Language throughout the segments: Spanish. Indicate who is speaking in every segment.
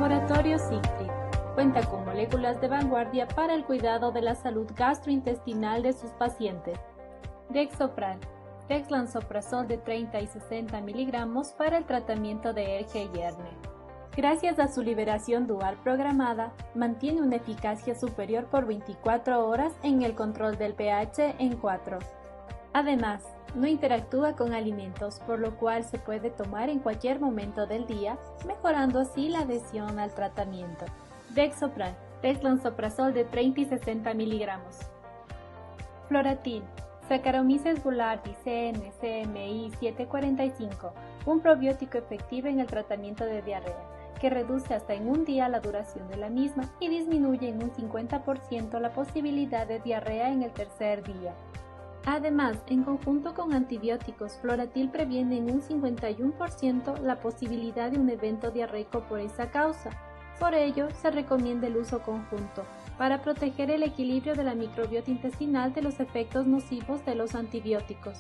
Speaker 1: Laboratorio Siegfried cuenta con moléculas de vanguardia para el cuidado de la salud gastrointestinal de sus pacientes. Dexopran, dexlansoprazol de 30 y 60 miligramos para el tratamiento de hernia y hernia. Gracias a su liberación dual programada, mantiene una eficacia superior por 24 horas en el control del pH en 4. Además, no interactúa con alimentos, por lo cual se puede tomar en cualquier momento del día, mejorando así la adhesión al tratamiento. Dexopran, dexlansoprazol de 30 y 60 miligramos. Floratil, Saccharomyces boulardii CN-CMI 745, un probiótico efectivo en el tratamiento de diarrea, que reduce hasta en un día la duración de la misma y disminuye en un 50% la posibilidad de diarrea en el tercer día. Además, en conjunto con antibióticos, Floratil previene en un 51% la posibilidad de un evento diarreico por esa causa. Por ello, se recomienda el uso conjunto, para proteger el equilibrio de la microbiota intestinal de los efectos nocivos de los antibióticos.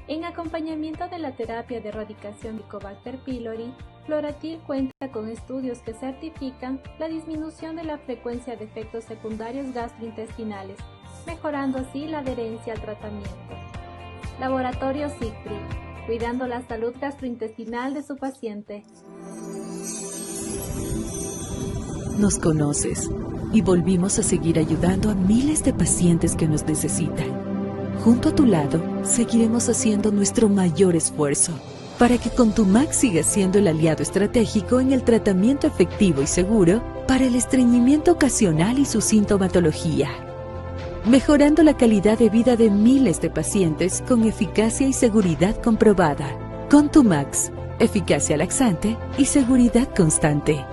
Speaker 1: En acompañamiento de la terapia de erradicación de Helicobacter pylori, Floratil cuenta con estudios que certifican la disminución de la frecuencia de efectos secundarios gastrointestinales, mejorando así la adherencia al tratamiento. Laboratorio Siegfried, cuidando la salud gastrointestinal de su paciente.
Speaker 2: Nos conoces y volvimos a seguir ayudando a miles de pacientes que nos necesitan. Junto a tu lado, seguiremos haciendo nuestro mayor esfuerzo para que Contumax siga siendo el aliado estratégico en el tratamiento efectivo y seguro para el estreñimiento ocasional y su sintomatología, mejorando la calidad de vida de miles de pacientes con eficacia y seguridad comprobada. Contumax, eficacia laxante y seguridad constante.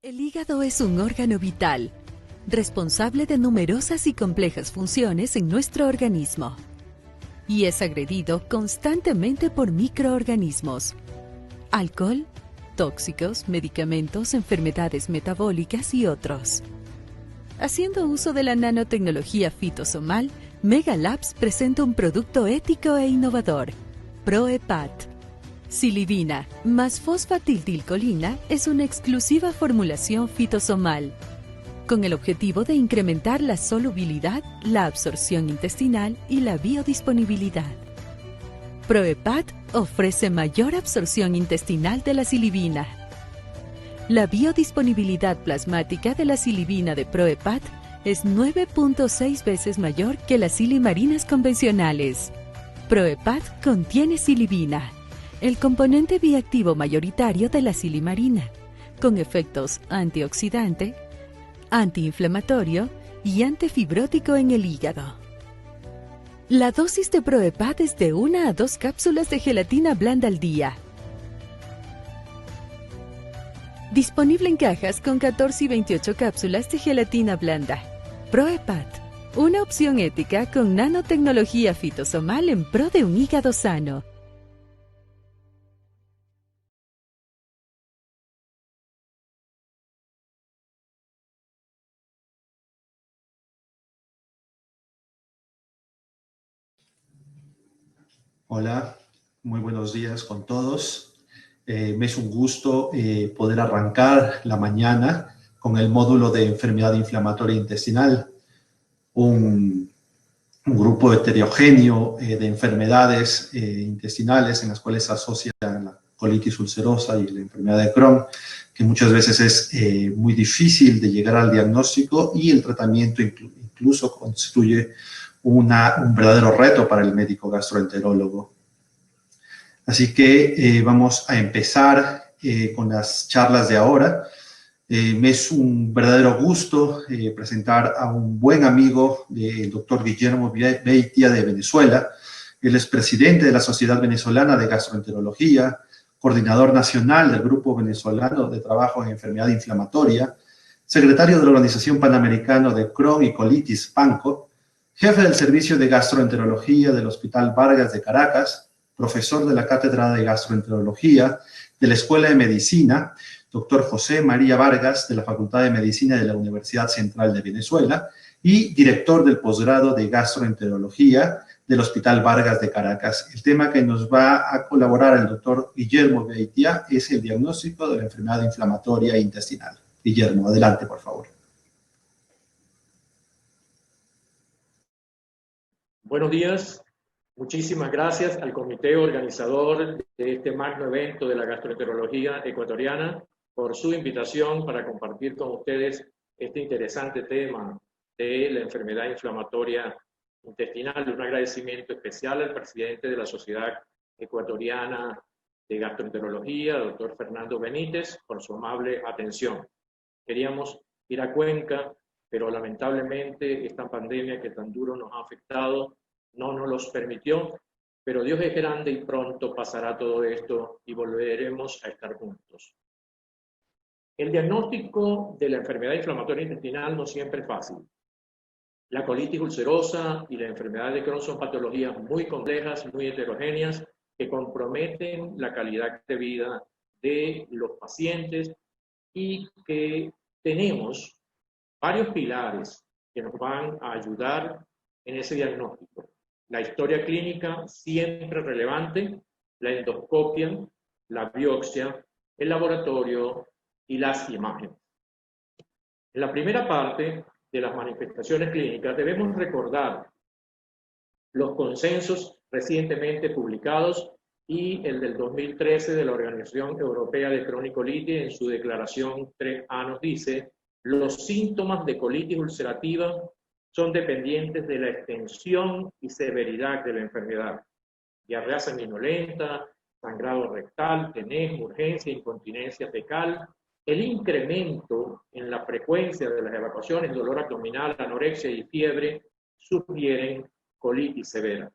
Speaker 2: El hígado es un órgano vital, responsable de numerosas y complejas funciones en nuestro organismo, y es agredido constantemente por microorganismos, alcohol, tóxicos, medicamentos, enfermedades metabólicas y otros. Haciendo uso de la nanotecnología fitosomal, Mega Labs presenta un producto ético e innovador, ProHepat. Silibina más fosfatildilcolina es una exclusiva formulación fitosomal, con el objetivo de incrementar la solubilidad, la absorción intestinal y la biodisponibilidad. ProHepat ofrece mayor absorción intestinal de la silibina. La biodisponibilidad plasmática de la silibina de ProHepat es 9.6 veces mayor que las silimarinas convencionales. ProHepat contiene silibina, el componente bioactivo mayoritario de la silimarina, con efectos antioxidante, antiinflamatorio y antifibrótico en el hígado. La dosis de ProHepat es de 1 a 2 cápsulas de gelatina blanda al día. Disponible en cajas con 14 y 28 cápsulas de gelatina blanda. ProHepat, una opción ética con nanotecnología fitosomal en pro de un hígado sano.
Speaker 3: Hola, Muy buenos días con todos. Me es un gusto poder arrancar la mañana con el módulo de enfermedad inflamatoria intestinal, un grupo heterogéneo de enfermedades intestinales en las cuales se asocia la colitis ulcerosa y la enfermedad de Crohn, que muchas veces es muy difícil de llegar al diagnóstico y el tratamiento incluso constituye un verdadero reto para el médico gastroenterólogo. Así que vamos a empezar con las charlas de ahora. Me es un verdadero gusto presentar a un buen amigo del doctor Guillermo Beitia de Venezuela. Él es presidente de la Sociedad Venezolana de Gastroenterología, coordinador nacional del Grupo Venezolano de Trabajo en Enfermedad Inflamatoria, secretario de la Organización Panamericana de Crohn y Colitis, PANCO, jefe del Servicio de Gastroenterología del Hospital Vargas de Caracas, profesor de la Cátedra de Gastroenterología de la Escuela de Medicina, doctor José María Vargas, de la Facultad de Medicina de la Universidad Central de Venezuela, y director del posgrado de Gastroenterología del Hospital Vargas de Caracas. El tema que nos va a colaborar el doctor Guillermo Beitia es el diagnóstico de la enfermedad inflamatoria intestinal. Guillermo, adelante, por favor.
Speaker 4: Buenos días. Muchísimas gracias al comité organizador de este magno evento de la gastroenterología ecuatoriana por su invitación para compartir con ustedes este interesante tema de la enfermedad inflamatoria intestinal. Un agradecimiento especial al presidente de la Sociedad Ecuatoriana de Gastroenterología, doctor Fernando Benítez, por su amable atención. Queríamos ir a Cuenca, pero lamentablemente esta pandemia que tan duro nos ha afectado no nos los permitió, pero Dios es grande y pronto pasará todo esto y volveremos a estar juntos. El diagnóstico de la enfermedad inflamatoria intestinal no siempre es fácil. La colitis ulcerosa y la enfermedad de Crohn son patologías muy complejas, muy heterogéneas, que comprometen la calidad de vida de los pacientes y que tenemos varios pilares que nos van a ayudar en ese diagnóstico. La historia clínica siempre relevante, la endoscopia, la biopsia, el laboratorio y las imágenes. En la primera parte de las manifestaciones clínicas debemos recordar los consensos recientemente publicados y el del 2013 de la Organización Europea de Crohn y Colitis en su declaración 3A nos dice: los síntomas de colitis ulcerativa son dependientes de la extensión y severidad de la enfermedad. Diarrea sanguinolenta, sangrado rectal, tenez, urgencia, incontinencia fecal, el incremento en la frecuencia de las evacuaciones, dolor abdominal, anorexia y fiebre sugieren colitis severa.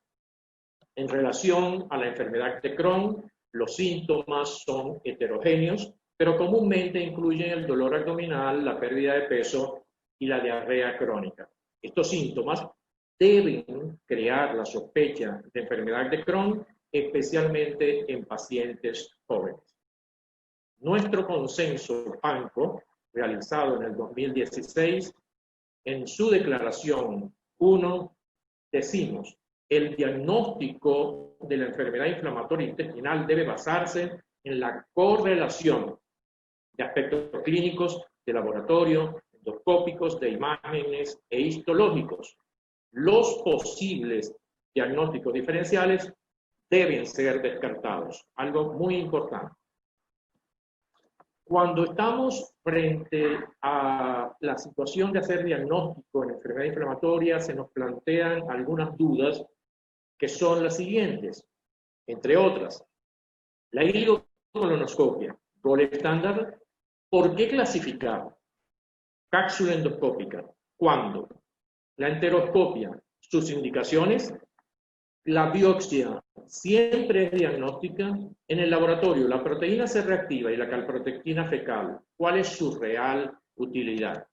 Speaker 4: En relación a la enfermedad de Crohn, los síntomas son heterogéneos, pero comúnmente incluyen el dolor abdominal, la pérdida de peso y la diarrea crónica. Estos síntomas deben crear la sospecha de enfermedad de Crohn, especialmente en pacientes jóvenes. Nuestro consenso PANCO, realizado en el 2016, en su declaración 1, decimos: el diagnóstico de la enfermedad inflamatoria intestinal debe basarse en la correlación de aspectos clínicos, de laboratorio, endoscópicos, de imágenes e histológicos. Los posibles diagnósticos diferenciales deben ser descartados. Algo muy importante. Cuando estamos frente a la situación de hacer diagnóstico en enfermedad inflamatoria, se nos plantean algunas dudas que son las siguientes. Entre otras, la iridocolonoscopia, gold estándar. ¿Por qué clasificar cápsula endoscópica? ¿Cuándo? La enteroscopia, sus indicaciones. La biopsia siempre es diagnóstica. En el laboratorio, la proteína C reactiva y la calprotectina fecal, ¿cuál es su real utilidad?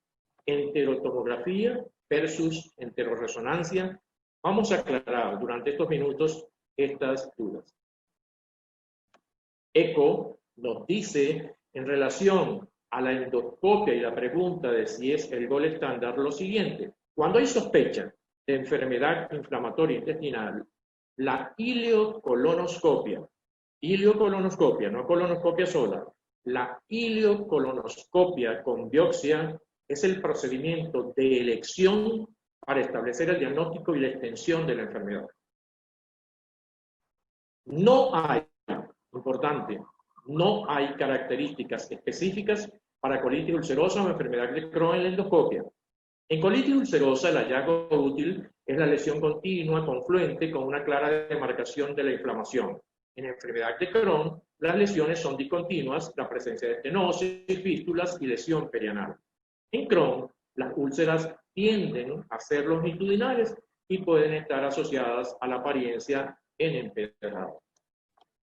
Speaker 4: Enterotomografía versus enteroresonancia. Vamos a aclarar durante estos minutos estas dudas. ECO nos dice, en relación a la endoscopia y la pregunta de si es el gold estándar, lo siguiente: cuando hay sospecha de enfermedad inflamatoria intestinal, La ileocolonoscopia, no colonoscopia sola, la ileocolonoscopia con biopsia es el procedimiento de elección para establecer el diagnóstico y la extensión de la enfermedad. No hay, importante, no hay características específicas para colitis ulcerosa o enfermedad de Crohn en la endoscopia. En colitis ulcerosa, el hallazgo útil es la lesión continua confluente con una clara demarcación de la inflamación. En enfermedad de Crohn, las lesiones son discontinuas, la presencia de estenosis, fístulas y lesión perianal. En Crohn, las úlceras tienden a ser longitudinales y pueden estar asociadas a la apariencia en empedrado.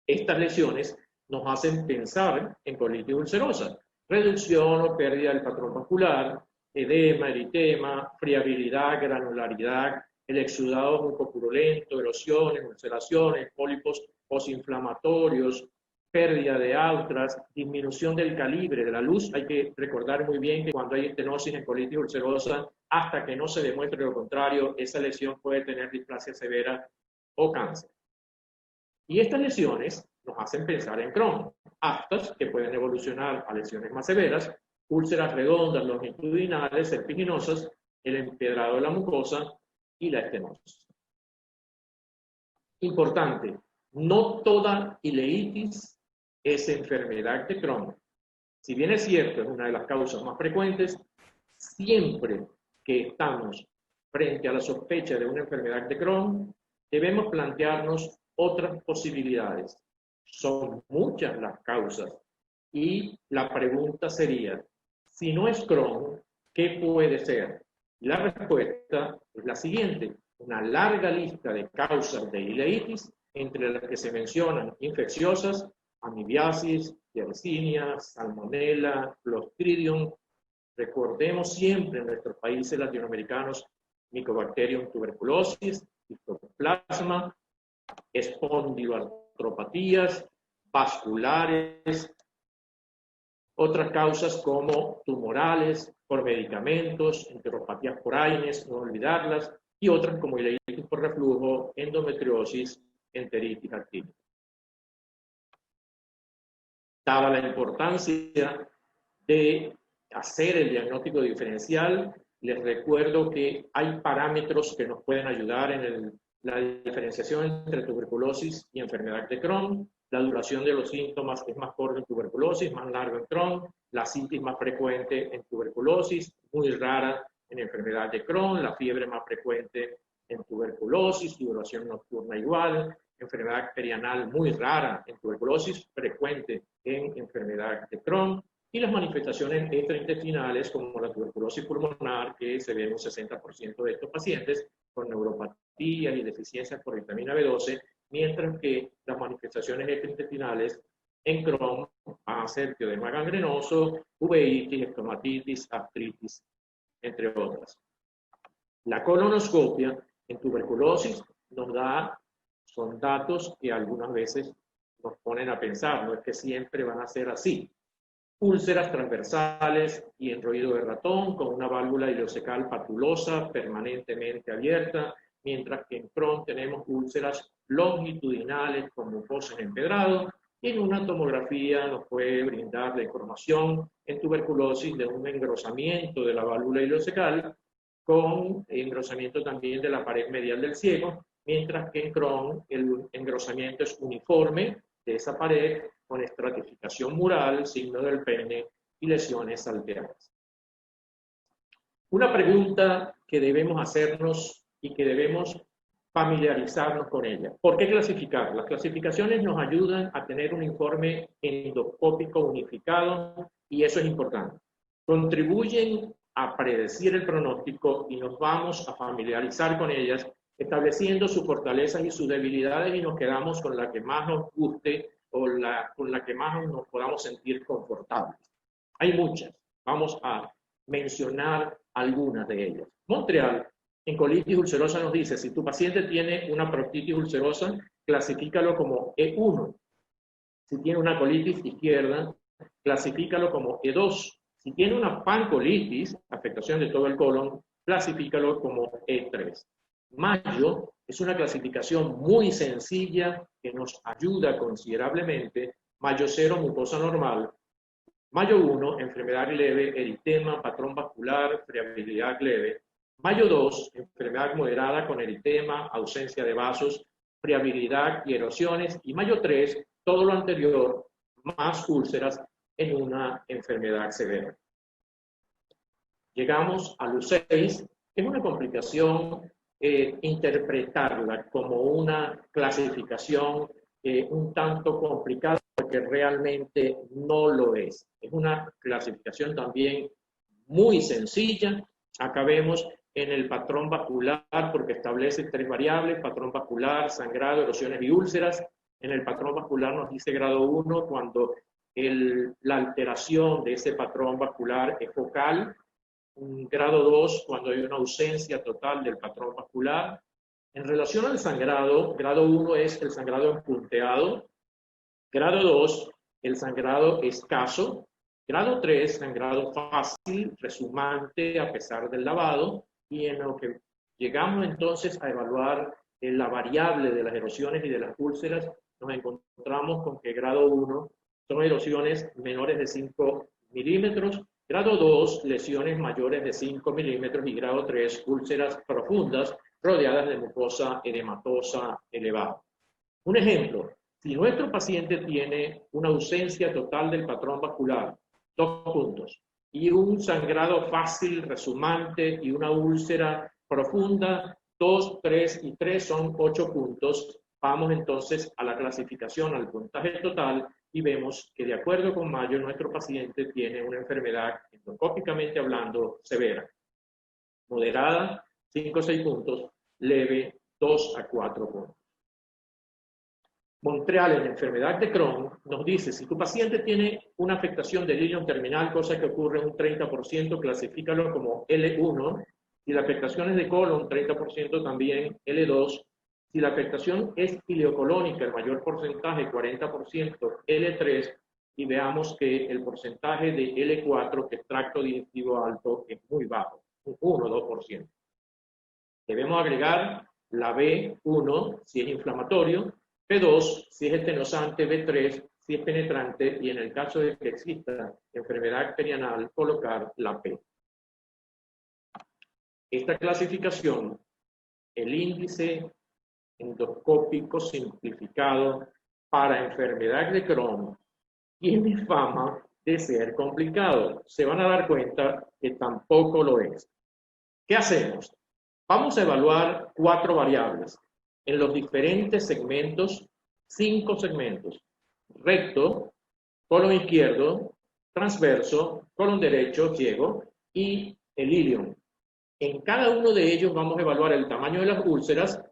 Speaker 4: Estas lesiones nos hacen pensar en colitis ulcerosa, reducción o pérdida del patrón vascular, edema, eritema, friabilidad, granularidad, el exudado mucopurulento, erosiones, ulceraciones, pólipos posinflamatorios, pérdida de altras, disminución del calibre de la luz. Hay que recordar muy bien que cuando hay estenosis en colitis ulcerosa, hasta que no se demuestre lo contrario, esa lesión puede tener displasia severa o cáncer. Y estas lesiones nos hacen pensar en Crohn, aftas que pueden evolucionar a lesiones más severas, úlceras redondas, longitudinales, serpiginosas, el empedrado de la mucosa y la estenosis. Importante, no toda ileitis es enfermedad de Crohn. Si bien es cierto, es una de las causas más frecuentes, siempre que estamos frente a la sospecha de una enfermedad de Crohn, debemos plantearnos otras posibilidades. Son muchas las causas y la pregunta sería, si no es Crohn, ¿qué puede ser? La respuesta es la siguiente, una larga lista de causas de ileitis, entre las que se mencionan infecciosas, amibiasis, yersinia, salmonella, clostridium. Recordemos siempre en nuestros países latinoamericanos, Mycobacterium tuberculosis, histoplasma, espondiloartropatías, vasculares, otras causas como tumorales, por medicamentos, enteropatías por AINES, no olvidarlas, y otras como ileitis por reflujo, endometriosis, enteritis actínica. Dada la importancia de hacer el diagnóstico diferencial, les recuerdo que hay parámetros que nos pueden ayudar en la diferenciación entre tuberculosis y enfermedad de Crohn. La duración de los síntomas es más corta en tuberculosis, más largo en Crohn. La citis más frecuente en tuberculosis, muy rara en enfermedad de Crohn. La fiebre más frecuente en tuberculosis, duración nocturna igual. Enfermedad perianal muy rara en tuberculosis, frecuente en enfermedad de Crohn. Y las manifestaciones extraintestinales como la tuberculosis pulmonar, que se ve en un 60% de estos pacientes, con neuropatías y deficiencias por vitamina B12, mientras que las manifestaciones extraintestinales en Crohn van a ser teodema gangrenoso, uveitis, estomatitis, artritis, entre otras. La colonoscopia en tuberculosis son datos que algunas veces nos ponen a pensar, no es que siempre van a ser así. Úlceras transversales y enroído de ratón con una válvula ileocecal patulosa permanentemente abierta, mientras que en Crohn tenemos úlceras longitudinales con mucosa en empedrado, y en una tomografía nos puede brindar la información en tuberculosis de un engrosamiento de la válvula ileocecal con engrosamiento también de la pared medial del ciego, mientras que en Crohn el engrosamiento es uniforme de esa pared con estratificación mural, signo del pene y lesiones alteradas. Una pregunta que debemos hacernos y que debemos familiarizarnos con ella. ¿Por qué clasificar? Las clasificaciones nos ayudan a tener un informe endoscópico unificado y eso es importante. Contribuyen a predecir el pronóstico y nos vamos a familiarizar con ellas, estableciendo sus fortalezas y sus debilidades y nos quedamos con la que más nos guste o con la que más nos podamos sentir confortables. Hay muchas, vamos a mencionar algunas de ellas. Montreal, en colitis ulcerosa nos dice, si tu paciente tiene una proctitis ulcerosa, clasifícalo como E1. Si tiene una colitis izquierda, clasifícalo como E2. Si tiene una pancolitis, afectación de todo el colon, clasifícalo como E3. Mayo es una clasificación muy sencilla que nos ayuda considerablemente. Mayo 0, mucosa normal. Mayo 1, enfermedad leve, eritema, patrón vascular, friabilidad leve. Mayo 2, enfermedad moderada con eritema, ausencia de vasos, friabilidad y erosiones. Y Mayo 3, todo lo anterior, más úlceras en una enfermedad severa. Llegamos a los 6, que es una complicación, interpretarla como una clasificación un tanto complicada, porque realmente no lo es. Es una clasificación también muy sencilla. Acá vemos en el patrón vascular, porque establece 3 variables: patrón vascular, sangrado, erosiones y úlceras. En el patrón vascular nos dice grado 1 cuando la alteración de ese patrón vascular es focal. Grado 2 cuando hay una ausencia total del patrón vascular. En relación al sangrado, grado 1 es el sangrado empunteado. Grado 2, el sangrado escaso. Grado 3, sangrado fácil, resumante a pesar del lavado. Y en lo que llegamos entonces a evaluar la variable de las erosiones y de las úlceras, nos encontramos con que grado 1 son erosiones menores de 5 milímetros. Grado 2, lesiones mayores de 5 milímetros. Y grado 3, úlceras profundas rodeadas de mucosa edematosa elevada. Un ejemplo, si nuestro paciente tiene una ausencia total del patrón vascular, 2 puntos, y un sangrado fácil, resumante, y una úlcera profunda, 2, 3 y 3 son 8 puntos. Vamos entonces a la clasificación, al puntaje total, y vemos que de acuerdo con Mayo, nuestro paciente tiene una enfermedad, endoscópicamente hablando, severa. Moderada, 5 o 6 puntos. Leve, 2 a 4 puntos. Montreal, en enfermedad de Crohn, nos dice, si tu paciente tiene una afectación del ilion terminal, cosa que ocurre en un 30%, clasifícalo como L1. Si la afectación es de colon, 30% también, L2. Si la afectación es ileocolónica, el mayor porcentaje, 40%, L3. Y veamos que el porcentaje de L4, que es tracto digestivo alto, es muy bajo, un 1 o 2%. Debemos agregar la B1 si es inflamatorio, B2 si es estenosante, B3 si es penetrante, y en el caso de que exista enfermedad perianal, colocar la P. Esta clasificación, el índice endoscópico simplificado para enfermedad de Crohn, tiene fama de ser complicado. Se van a dar cuenta que tampoco lo es. ¿Qué hacemos? Vamos a evaluar 4 variables en los diferentes segmentos, 5 segmentos: recto, colon izquierdo, transverso, colon derecho, ciego y el ilion. En cada uno de ellos vamos a evaluar el tamaño de las úlceras.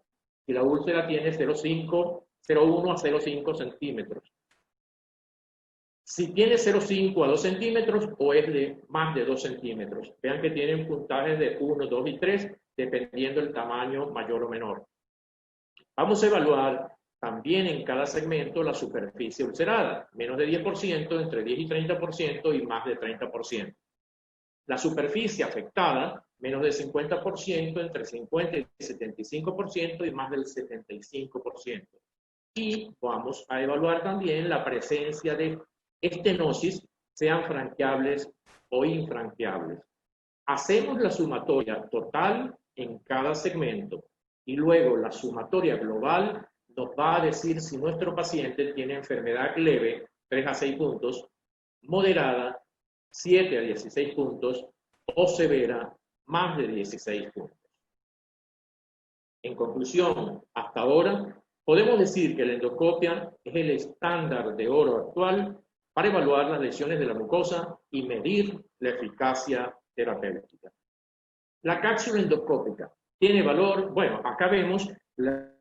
Speaker 4: Si la úlcera tiene 0,1 a 0,5 centímetros. Si tiene 0,5 a 2 centímetros o es de más de 2 centímetros. Vean que tienen puntajes de 1, 2 y 3, dependiendo del tamaño mayor o menor. Vamos a evaluar también en cada segmento la superficie ulcerada, menos de 10%, entre 10 y 30% y más de 30%. La superficie afectada, menos del 50%, entre 50 y 75% y más del 75%. Y vamos a evaluar también la presencia de estenosis, sean franqueables o infranqueables. Hacemos la sumatoria total en cada segmento y luego la sumatoria global nos va a decir si nuestro paciente tiene enfermedad leve, 3 a 6 puntos, moderada, 7 a 16 puntos, o severa, más de 16 puntos. En conclusión, hasta ahora, podemos decir que la endoscopia es el estándar de oro actual para evaluar las lesiones de la mucosa y medir la eficacia terapéutica. La cápsula endoscópica tiene valor. Bueno, acá vemos las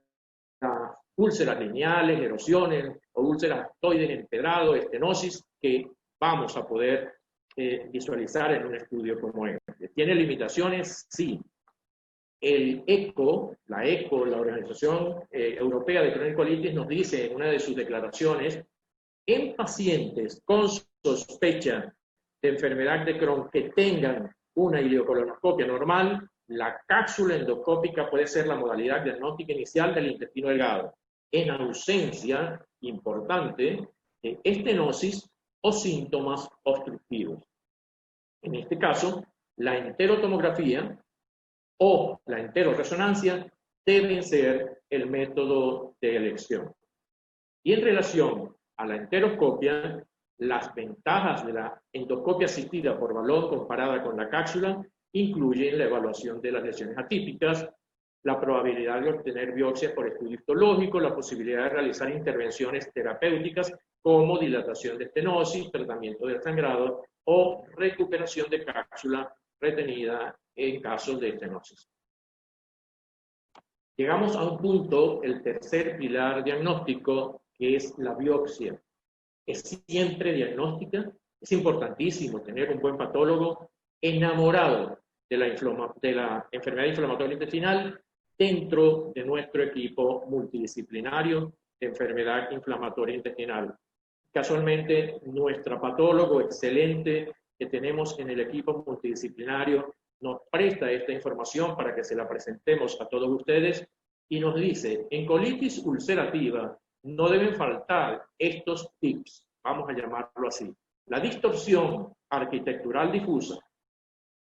Speaker 4: úlceras lineales, erosiones o úlceras aftoides, empedrado, estenosis, que vamos a poder visualizar en un estudio como este. ¿Tiene limitaciones? Sí. El ECO, la Organización Europea de Cronicolitis, nos dice en una de sus declaraciones, en pacientes con sospecha de enfermedad de Crohn que tengan una ileocolonoscopia normal, la cápsula endoscópica puede ser la modalidad diagnóstica inicial del intestino delgado, en ausencia, importante, de estenosis o síntomas obstructivos. En este caso, la enterotomografía o la enteroresonancia deben ser el método de elección. Y en relación a la enteroscopia, las ventajas de la endoscopia asistida por balón comparada con la cápsula incluyen la evaluación de las lesiones atípicas, la probabilidad de obtener biopsias por estudio histológico, la posibilidad de realizar intervenciones terapéuticas como dilatación de estenosis, tratamiento del sangrado o recuperación de cápsula retenida en casos de estenosis. Llegamos a un punto, el tercer pilar diagnóstico, que es la biopsia. Es siempre diagnóstica. Es importantísimo tener un buen patólogo enamorado de la enfermedad inflamatoria intestinal dentro de nuestro equipo multidisciplinario de enfermedad inflamatoria intestinal. Casualmente, nuestro patólogo excelente que tenemos en el equipo multidisciplinario nos presta esta información para que se la presentemos a todos ustedes y nos dice, en colitis ulcerativa no deben faltar estos tips, vamos a llamarlo así. La distorsión arquitectural difusa,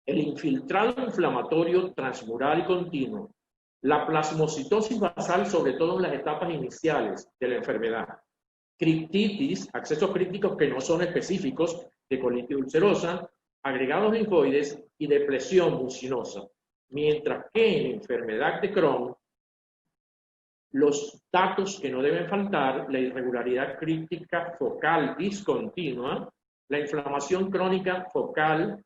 Speaker 4: el infiltrado inflamatorio transmural y continuo, la plasmocitosis basal, sobre todo en las etapas iniciales de la enfermedad, criptitis, accesos críticos que no son específicos de colitis ulcerosa, agregados linfoides y depresión mucinosa. Mientras que en enfermedad de Crohn, los datos que no deben faltar, la irregularidad crítica focal discontinua, la inflamación crónica focal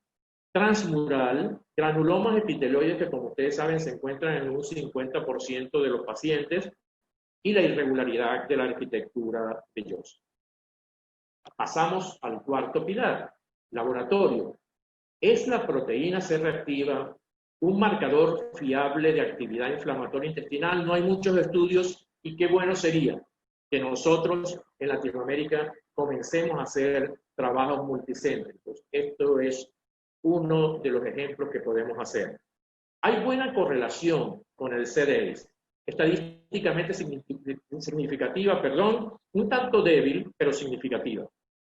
Speaker 4: transmural, granulomas epitelioides que, como ustedes saben, se encuentran en un 50% de los pacientes, y la irregularidad de la arquitectura vellosa. Pasamos al cuarto pilar, laboratorio. ¿Es la proteína C reactiva un marcador fiable de actividad inflamatoria intestinal? No hay muchos estudios y qué bueno sería que nosotros en Latinoamérica comencemos a hacer trabajos multicéntricos. Esto es uno de los ejemplos que podemos hacer. Hay buena correlación con el CDS, estadísticamente significativa, un tanto débil, pero significativa.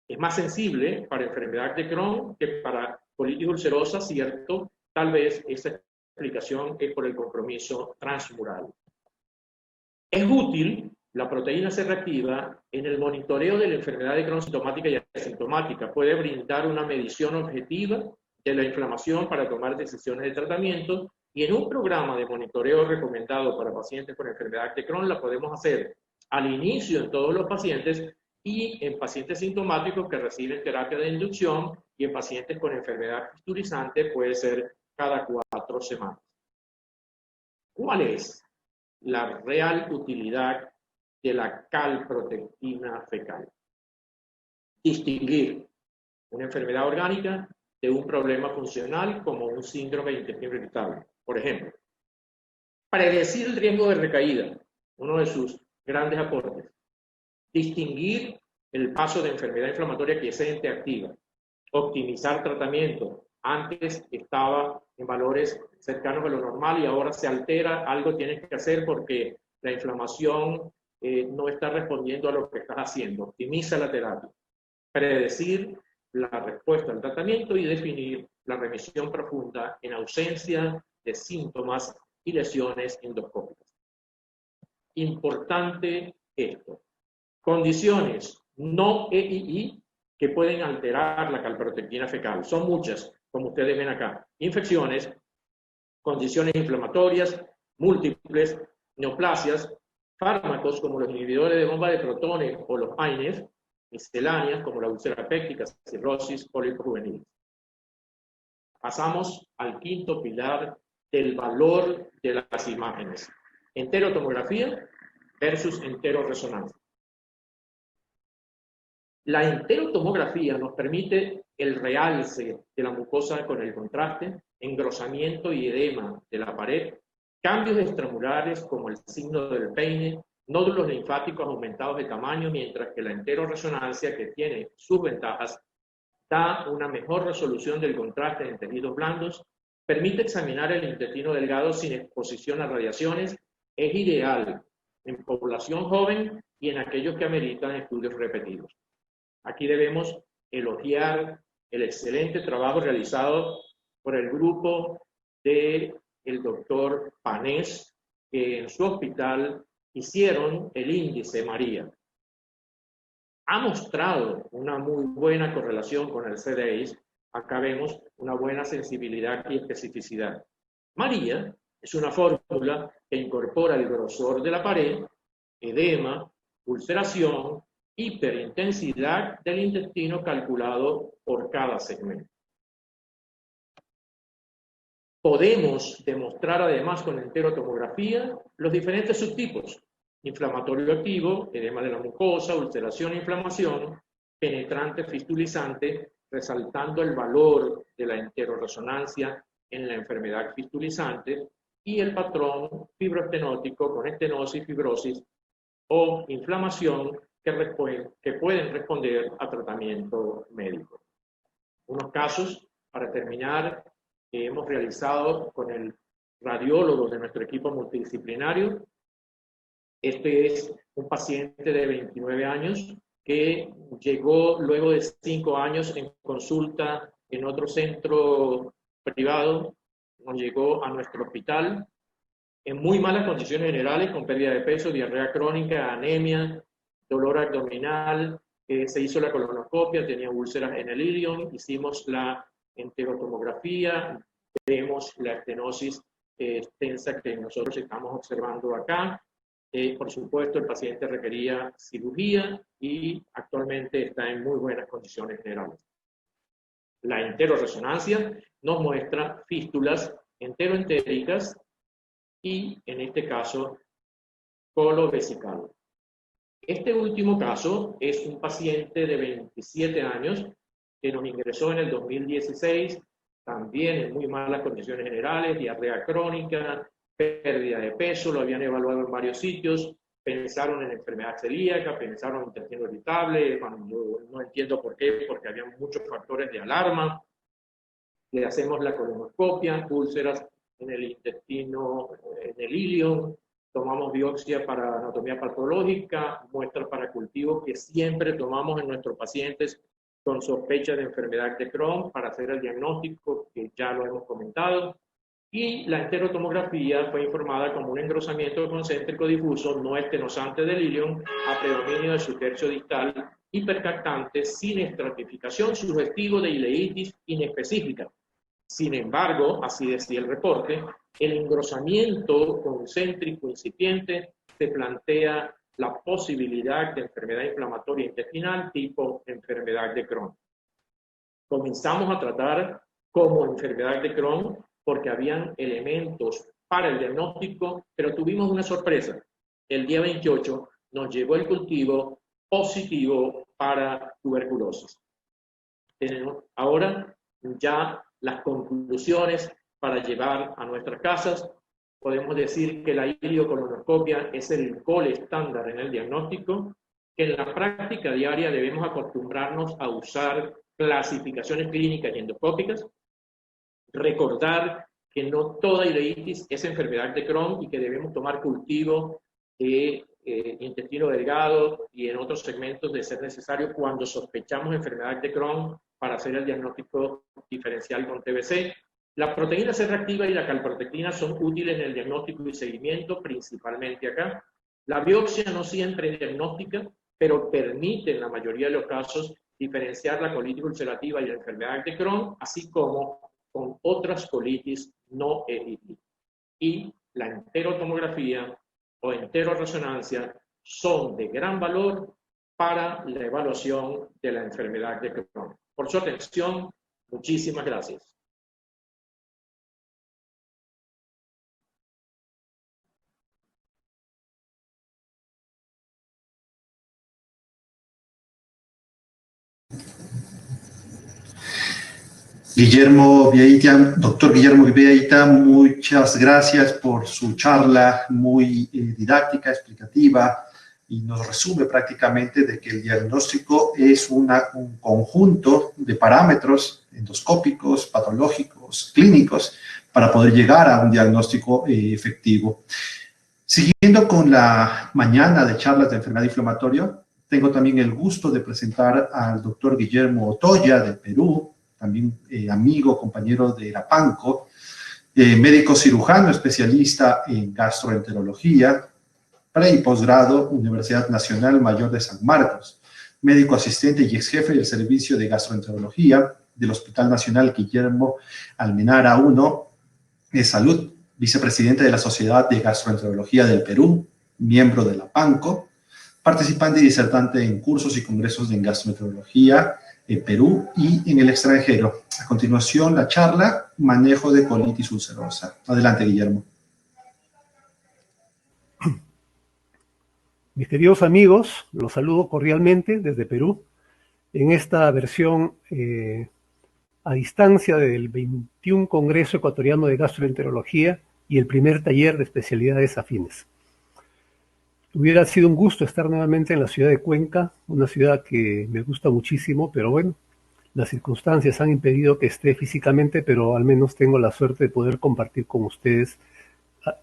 Speaker 4: Es más sensible para enfermedad de Crohn que para colitis ulcerosa, cierto, tal vez esa explicación es por el compromiso transmural. Es útil la proteína C reactiva en el monitoreo de la enfermedad de Crohn sintomática y asintomática. Puede brindar una medición objetiva de la inflamación para tomar decisiones de tratamiento, y en un programa de monitoreo recomendado para pacientes con enfermedad de Crohn la podemos hacer al inicio en todos los pacientes y en pacientes sintomáticos que reciben terapia de inducción, y en pacientes con enfermedad fisturizante puede ser cada 4 semanas. ¿Cuál es la real utilidad de la calprotectina fecal? Distinguir una enfermedad orgánica de un problema funcional como un síndrome de intestino irritable. Por ejemplo, predecir el riesgo de recaída, uno de sus grandes aportes. Distinguir el paso de enfermedad inflamatoria quiescente activa. Optimizar tratamiento. Antes estaba en valores cercanos a lo normal y ahora se altera. Algo tienes que hacer porque la inflamación no está respondiendo a lo que estás haciendo. Optimiza la terapia. Predecir la respuesta al tratamiento y definir la remisión profunda en ausencia de síntomas y lesiones endoscópicas. Importante esto. Condiciones no EII que pueden alterar la calprotectina fecal. Son muchas, como ustedes ven acá. Infecciones, condiciones inflamatorias, múltiples, neoplasias, fármacos como los inhibidores de bomba de protones o los AINES, misceláneas como la úlcera péptica, cirrosis, pólipo juvenil. Pasamos al quinto pilar del valor de las imágenes. Enterotomografía versus enteroresonancia. La enterotomografía nos permite el realce de la mucosa con el contraste, engrosamiento y edema de la pared, cambios extramurales como el signo del peine, nódulos linfáticos aumentados de tamaño, mientras que la enteroresonancia, que tiene sus ventajas, da una mejor resolución del contraste en tejidos blandos, permite examinar el intestino delgado sin exposición a radiaciones. Es ideal en población joven y en aquellos que ameritan estudios repetidos. Aquí debemos elogiar el excelente trabajo realizado por el grupo del doctor Panés, que en su hospital hicieron el índice María. Ha mostrado una muy buena correlación con el CDAIS. Acá vemos una buena sensibilidad y especificidad. María es una fórmula que incorpora el grosor de la pared, edema, ulceración, hiperintensidad del intestino calculado por cada segmento. Podemos demostrar además con enterotomografía los diferentes subtipos: inflamatorio activo, edema de la mucosa, ulceración e inflamación, penetrante fistulizante, resaltando el valor de la enteroresonancia en la enfermedad fistulizante, y el patrón fibroestenótico con estenosis, fibrosis o inflamación que pueden responder a tratamiento médico. Unos casos, para terminar, que hemos realizado con el radiólogo de nuestro equipo multidisciplinario. Este es un paciente de 29 años que llegó luego de 5 años en consulta en otro centro privado, nos llegó a nuestro hospital en muy malas condiciones generales, con pérdida de peso, diarrea crónica, anemia, dolor abdominal, se hizo la colonoscopia, tenía úlceras en el ilion, hicimos la enterotomografía, vemos la estenosis extensa que nosotros estamos observando acá. Por supuesto, el paciente requería cirugía y actualmente está en muy buenas condiciones generales. La enteroresonancia nos muestra fístulas enteroentéricas y, en este caso, colovesical. Este último caso es un paciente de 27 años que nos ingresó en el 2016, también en muy malas condiciones generales, diarrea crónica, pérdida de peso, lo habían evaluado en varios sitios, pensaron en enfermedad celíaca, pensaron en intestino irritable, yo no entiendo por qué, porque había muchos factores de alarma. Le hacemos la colonoscopia, úlceras en el intestino, en el ilion, tomamos biopsia para anatomía patológica, muestras para cultivo que siempre tomamos en nuestros pacientes con sospecha de enfermedad de Crohn para hacer el diagnóstico, que ya lo hemos comentado. Y la enterotomografía fue informada como un engrosamiento concéntrico difuso no estenosante del ilion a predominio de su tercio distal hipercactante sin estratificación, sugestivo de ileitis inespecífica. Sin embargo, así decía el reporte, el engrosamiento concéntrico incipiente se plantea la posibilidad de enfermedad inflamatoria intestinal tipo enfermedad de Crohn. Comenzamos a tratar como enfermedad de Crohn porque habían elementos para el diagnóstico, pero tuvimos una sorpresa. El día 28 nos llegó el cultivo positivo para tuberculosis. Tenemos ahora ya las conclusiones para llevar a nuestras casas. Podemos decir que la iliocolonoscopia es el gol estándar en el diagnóstico, que en la práctica diaria debemos acostumbrarnos a usar clasificaciones clínicas y endoscópicas, recordar que no toda ileitis es enfermedad de Crohn y que debemos tomar cultivo de intestino delgado y en otros segmentos de ser necesario cuando sospechamos enfermedad de Crohn para hacer el diagnóstico diferencial con TBC. La proteína C reactiva y la calprotectina son útiles en el diagnóstico y seguimiento, principalmente acá. La biopsia no siempre es diagnóstica, pero permite en la mayoría de los casos diferenciar la colitis ulcerativa y la enfermedad de Crohn, así como con otras colitis no EIT. Y la enterotomografía o enteroresonancia son de gran valor para la evaluación de la enfermedad de Crohn. Por su atención, muchísimas gracias.
Speaker 3: Doctor Guillermo Vieita, muchas gracias por su charla muy didáctica, explicativa, y nos resume prácticamente de que el diagnóstico es un conjunto de parámetros endoscópicos, patológicos, clínicos, para poder llegar a un diagnóstico efectivo. Siguiendo con la mañana de charlas de enfermedad inflamatoria, tengo también el gusto de presentar al doctor Guillermo Otoya de Perú, también amigo, compañero de la PANCO, médico cirujano, especialista en gastroenterología, pre y posgrado, Universidad Nacional Mayor de San Marcos, médico asistente y ex jefe del Servicio de Gastroenterología del Hospital Nacional Guillermo Almenara I, Salud, vicepresidente de la Sociedad de Gastroenterología del Perú, miembro de la PANCO, participante y disertante en cursos y congresos de gastroenterología en Perú y en el extranjero. A continuación, la charla, manejo de colitis ulcerosa. Adelante, Guillermo.
Speaker 5: Mis queridos amigos, los saludo cordialmente desde Perú en esta versión a distancia del 21 Congreso Ecuatoriano de Gastroenterología y el primer taller de especialidades afines. Hubiera sido un gusto estar nuevamente en la ciudad de Cuenca, una ciudad que me gusta muchísimo, pero bueno, las circunstancias han impedido que esté físicamente, pero al menos tengo la suerte de poder compartir con ustedes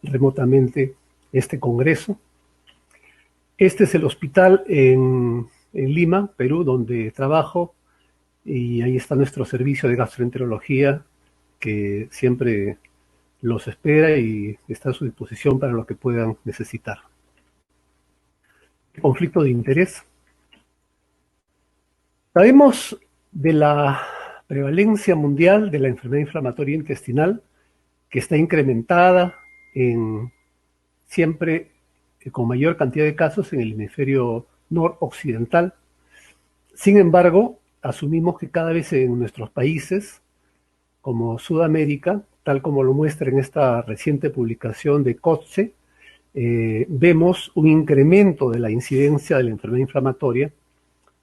Speaker 5: remotamente este congreso. Este es el hospital en Lima, Perú, donde trabajo, y ahí está nuestro servicio de gastroenterología, que siempre los espera y está a su disposición para lo que puedan necesitar. Conflicto de interés. Sabemos de la prevalencia mundial de la enfermedad inflamatoria intestinal, que está incrementada siempre con mayor cantidad de casos en el hemisferio noroccidental. Sin embargo, asumimos que cada vez en nuestros países, como Sudamérica, tal como lo muestra en esta reciente publicación de COTSE, vemos un incremento de la incidencia de la enfermedad inflamatoria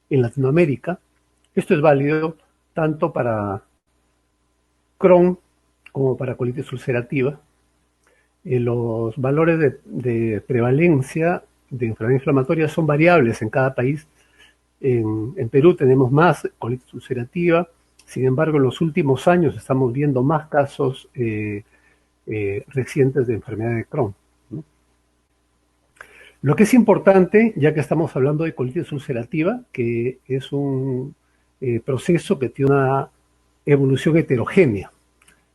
Speaker 5: en Latinoamérica. Esto es válido tanto para Crohn como para colitis ulcerativa. Los valores de prevalencia de enfermedad inflamatoria son variables en cada país. En Perú tenemos más colitis ulcerativa, sin embargo en los últimos años estamos viendo más casos recientes de enfermedad de Crohn, ¿no? Lo que es importante, ya que estamos hablando de colitis ulcerativa, que es un proceso que tiene una evolución heterogénea,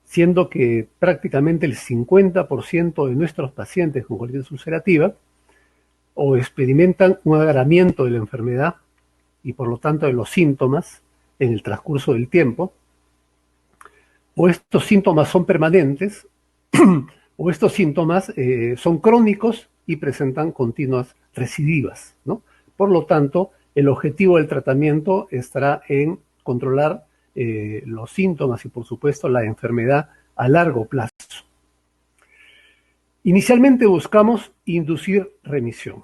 Speaker 5: siendo que prácticamente el 50% de nuestros pacientes con colitis ulcerativa o experimentan un agravamiento de la enfermedad y por lo tanto de los síntomas en el transcurso del tiempo, o estos síntomas son permanentes, o estos síntomas son crónicos y presentan continuas recidivas, ¿no? Por lo tanto, el objetivo del tratamiento estará en controlar los síntomas y, por supuesto, la enfermedad a largo plazo. Inicialmente buscamos inducir remisión.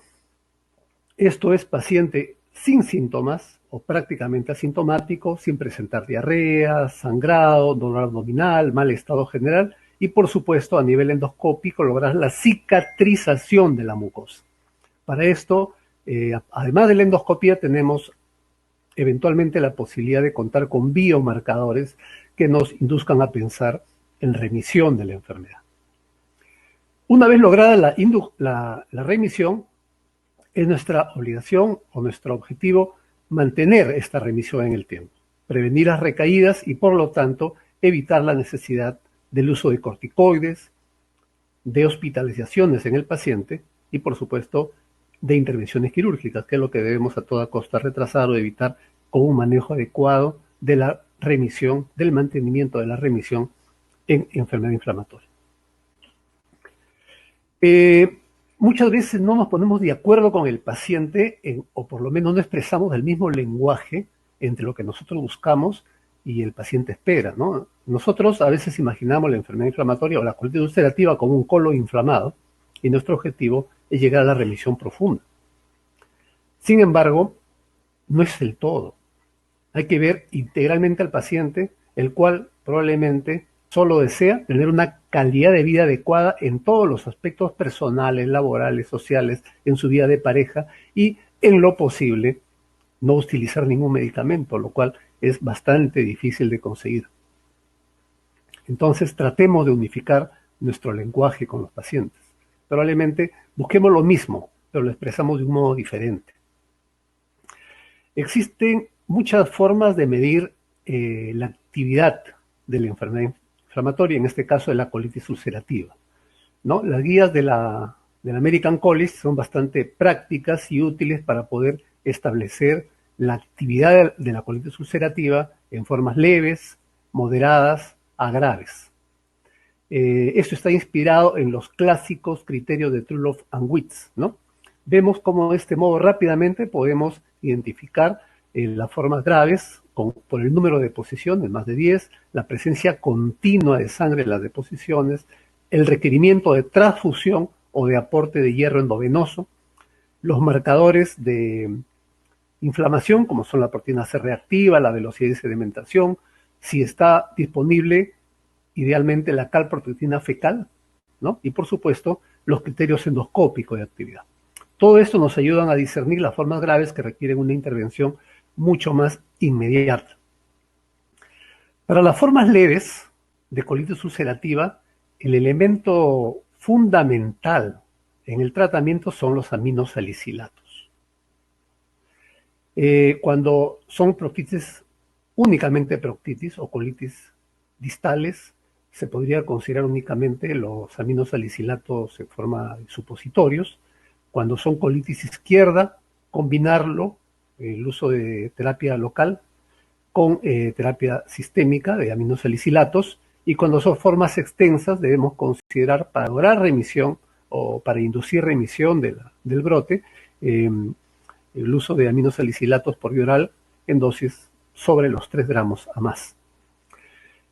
Speaker 5: Esto es paciente sin síntomas o prácticamente asintomático, sin presentar diarrea, sangrado, dolor abdominal, mal estado general y, por supuesto, a nivel endoscópico, lograr la cicatrización de la mucosa. Para esto, además de la endoscopía, tenemos eventualmente la posibilidad de contar con biomarcadores que nos induzcan a pensar en remisión de la enfermedad. Una vez lograda la remisión, es nuestra obligación o nuestro objetivo mantener esta remisión en el tiempo, prevenir las recaídas y, por lo tanto, evitar la necesidad del uso de corticoides, de hospitalizaciones en el paciente y, por supuesto, de intervenciones quirúrgicas, que es lo que debemos a toda costa retrasar o evitar con un manejo adecuado de la remisión, del mantenimiento de la remisión en enfermedad inflamatoria. Muchas veces no nos ponemos de acuerdo con el paciente o por lo menos no expresamos el mismo lenguaje entre lo que nosotros buscamos y el paciente espera, ¿no? Nosotros a veces imaginamos la enfermedad inflamatoria o la colitis ulcerativa como un colon inflamado y nuestro objetivo es llegar a la remisión profunda. Sin embargo, no es el todo. Hay que ver integralmente al paciente, el cual probablemente solo desea tener una calidad de vida adecuada en todos los aspectos personales, laborales, sociales, en su vida de pareja y, en lo posible, no utilizar ningún medicamento, lo cual es bastante difícil de conseguir. Entonces tratemos de unificar nuestro lenguaje con los pacientes. Probablemente busquemos lo mismo, pero lo expresamos de un modo diferente. Existen muchas formas de medir la actividad de la enfermedad inflamatoria, en este caso de la colitis ulcerativa, ¿no? Las guías de la American College son bastante prácticas y útiles para poder establecer la actividad de la colitis ulcerativa en formas leves, moderadas a graves. Esto está inspirado en los clásicos criterios de Trulov and Witts, ¿no? Vemos cómo de este modo rápidamente podemos identificar las formas graves por el número de deposiciones, más de 10, la presencia continua de sangre en las deposiciones, el requerimiento de transfusión o de aporte de hierro endovenoso, los marcadores de inflamación, como son la proteína C reactiva, la velocidad de sedimentación, si está disponible idealmente la calprotectina fecal, ¿no? Y por supuesto, los criterios endoscópicos de actividad. Todo esto nos ayuda a discernir las formas graves que requieren una intervención mucho más inmediata. Para las formas leves de colitis ulcerativa, el elemento fundamental en el tratamiento son los aminosalicilatos. Cuando son proctitis, únicamente proctitis o colitis distales, se podría considerar únicamente los aminosalicilatos en forma de supositorios. Cuando son colitis izquierda, combinarlo, el uso de terapia local con terapia sistémica de aminosalicilatos, y cuando son formas extensas debemos considerar para lograr remisión o para inducir remisión del brote el uso de aminosalicilatos por vía oral en dosis sobre los 3 gramos a más.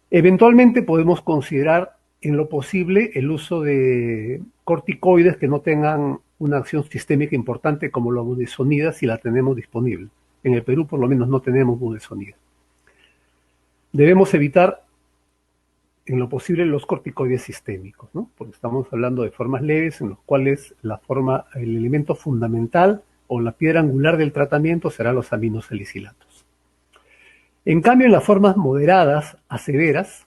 Speaker 5: Eventualmente podemos considerar en lo posible el uso de corticoides que no tengan una acción sistémica importante como la budesonida si la tenemos disponible. En el Perú por lo menos no tenemos budesonida. Debemos evitar en lo posible los corticoides sistémicos, ¿no? Porque estamos hablando de formas leves en las cuales el elemento fundamental o la piedra angular del tratamiento será los aminosalicilatos. En cambio, en las formas moderadas a severas,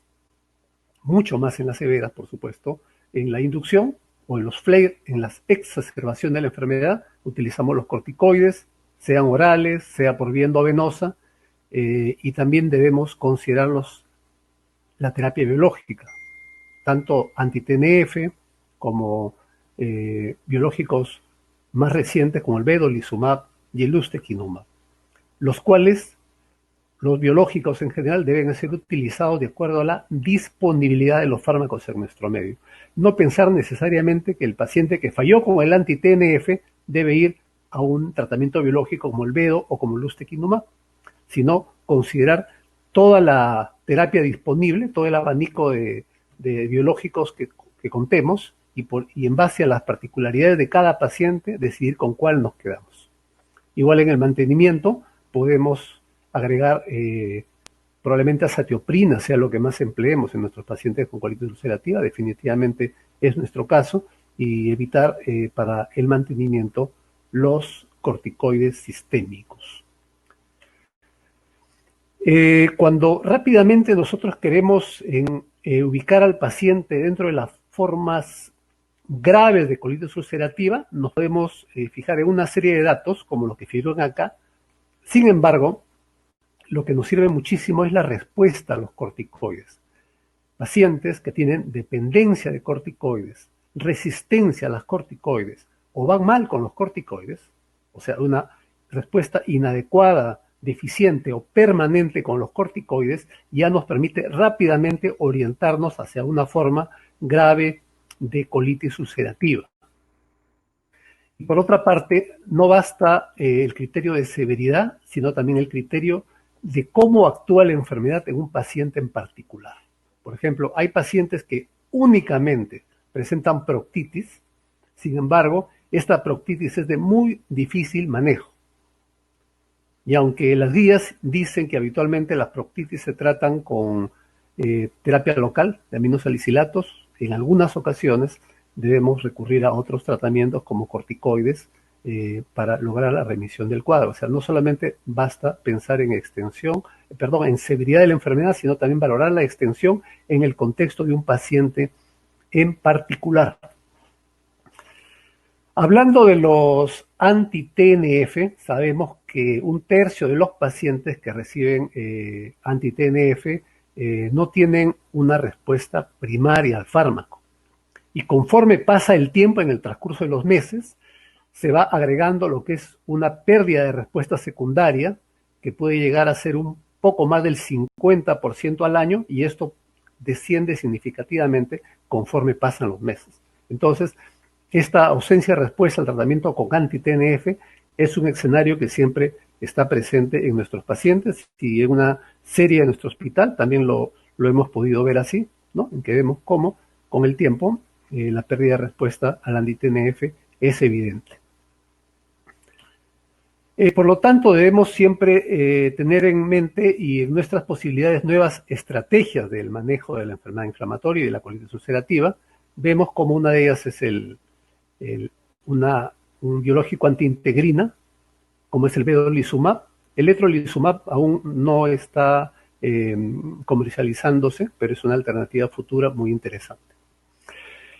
Speaker 5: mucho más en las severas, por supuesto, en la inducción o en los flares, en la exacerbación de la enfermedad, utilizamos los corticoides, sean orales, sea por vía endovenosa, y también debemos considerar la terapia biológica, tanto anti-TNF como biológicos más recientes como el vedolizumab y el ustekinumab, los cuales los biológicos en general deben ser utilizados de acuerdo a la disponibilidad de los fármacos en nuestro medio. No pensar necesariamente que el paciente que falló con el anti-TNF debe ir a un tratamiento biológico como el vedo o como el ustekinumab, sino considerar toda la terapia disponible, todo el abanico de biológicos que contemos y en base a las particularidades de cada paciente decidir con cuál nos quedamos. Igual en el mantenimiento podemos agregar probablemente azatioprina, sea lo que más empleemos en nuestros pacientes con colitis ulcerativa, definitivamente es nuestro caso, y evitar para el mantenimiento los corticoides sistémicos. Cuando rápidamente nosotros queremos ubicar al paciente dentro de las formas graves de colitis ulcerativa, nos podemos fijar en una serie de datos, como los que figuran acá. Sin embargo, lo que nos sirve muchísimo es la respuesta a los corticoides. Pacientes que tienen dependencia de corticoides, resistencia a las corticoides, o van mal con los corticoides, o sea, una respuesta inadecuada, deficiente o permanente con los corticoides, ya nos permite rápidamente orientarnos hacia una forma grave de colitis ulcerativa. Y por otra parte, no basta el criterio de severidad, sino también el criterio de cómo actúa la enfermedad en un paciente en particular. Por ejemplo, hay pacientes que únicamente presentan proctitis, sin embargo, esta proctitis es de muy difícil manejo. Y aunque las guías dicen que habitualmente las proctitis se tratan con terapia local de aminosalicilatos, en algunas ocasiones debemos recurrir a otros tratamientos como corticoides para lograr la remisión del cuadro. O sea, no solamente basta pensar en en severidad de la enfermedad, sino también valorar la extensión en el contexto de un paciente en particular. Hablando de los anti-TNF, sabemos que 1/3 de los pacientes que reciben anti-TNF no tienen una respuesta primaria al fármaco. Y conforme pasa el tiempo en el transcurso de los meses, se va agregando lo que es una pérdida de respuesta secundaria, que puede llegar a ser un poco más del 50% al año, y esto desciende significativamente conforme pasan los meses. Entonces, esta ausencia de respuesta al tratamiento con anti-TNF es un escenario que siempre está presente en nuestros pacientes, y en una serie de nuestro hospital también lo hemos podido ver así, ¿no? En que vemos cómo con el tiempo la pérdida de respuesta al anti-TNF es evidente. Por lo tanto, debemos siempre tener en mente y en nuestras posibilidades nuevas estrategias del manejo de la enfermedad inflamatoria y de la colitis ulcerativa. Vemos como una de ellas es un biológico antiintegrina, como es el vedolizumab. El etrolizumab aún no está comercializándose, pero es una alternativa futura muy interesante.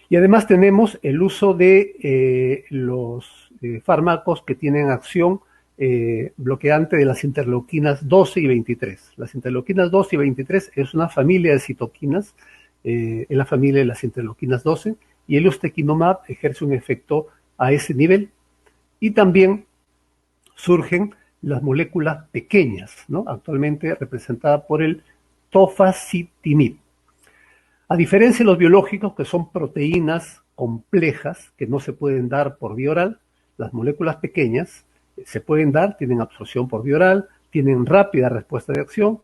Speaker 5: Y además tenemos el uso de los fármacos que tienen acción bloqueante de las interleuquinas 12 y 23. Las interleuquinas 12 y 23 es una familia de citoquinas, es la familia de las interleuquinas 12, y el ustekinumab ejerce un efecto a ese nivel. Y también surgen las moléculas pequeñas, ¿no? Actualmente representada por el tofacitinib. A diferencia de los biológicos, que son proteínas complejas que no se pueden dar por vía oral, las moléculas pequeñas se pueden dar, tienen absorción por vía oral, tienen rápida respuesta de acción,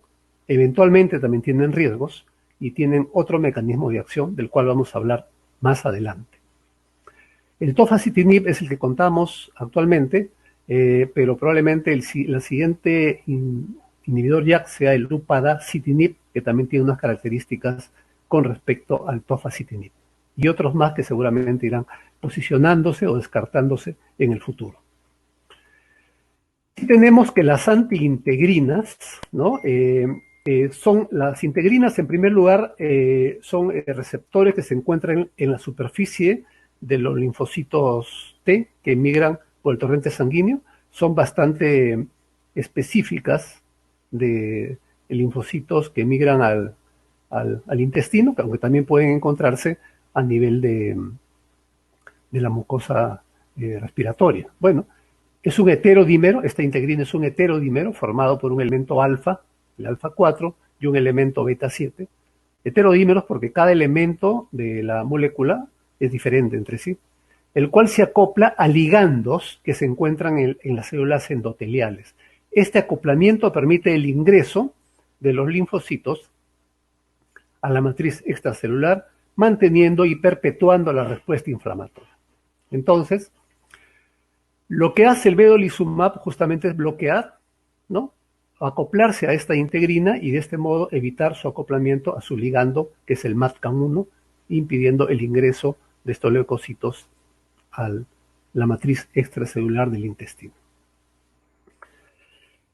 Speaker 5: eventualmente también tienen riesgos y tienen otro mecanismo de acción del cual vamos a hablar más adelante. El tofacitinib es el que contamos actualmente, pero probablemente el siguiente inhibidor JAK sea el upadacitinib, que también tiene unas características con respecto al tofacitinib, y otros más que seguramente irán posicionándose o descartándose en el futuro. Y tenemos que las antiintegrinas, ¿no? Son las integrinas, en primer lugar, son receptores que se encuentran en la superficie de los linfocitos T que migran por el torrente sanguíneo. Son bastante específicas de linfocitos que migran al intestino, aunque también pueden encontrarse a nivel de la mucosa respiratoria. Bueno, es un heterodímero, esta integrina es un heterodímero formado por un elemento alfa, el alfa 4, y un elemento beta 7. Heterodímeros porque cada elemento de la molécula es diferente entre sí, el cual se acopla a ligandos que se encuentran en las células endoteliales. Este acoplamiento permite el ingreso de los linfocitos a la matriz extracelular, manteniendo y perpetuando la respuesta inflamatoria. Entonces, lo que hace el vedolizumab justamente es bloquear, ¿no? Acoplarse a esta integrina y de este modo evitar su acoplamiento a su ligando, que es el MATCAM1, impidiendo el ingreso de estos leucocitos a la matriz extracelular del intestino.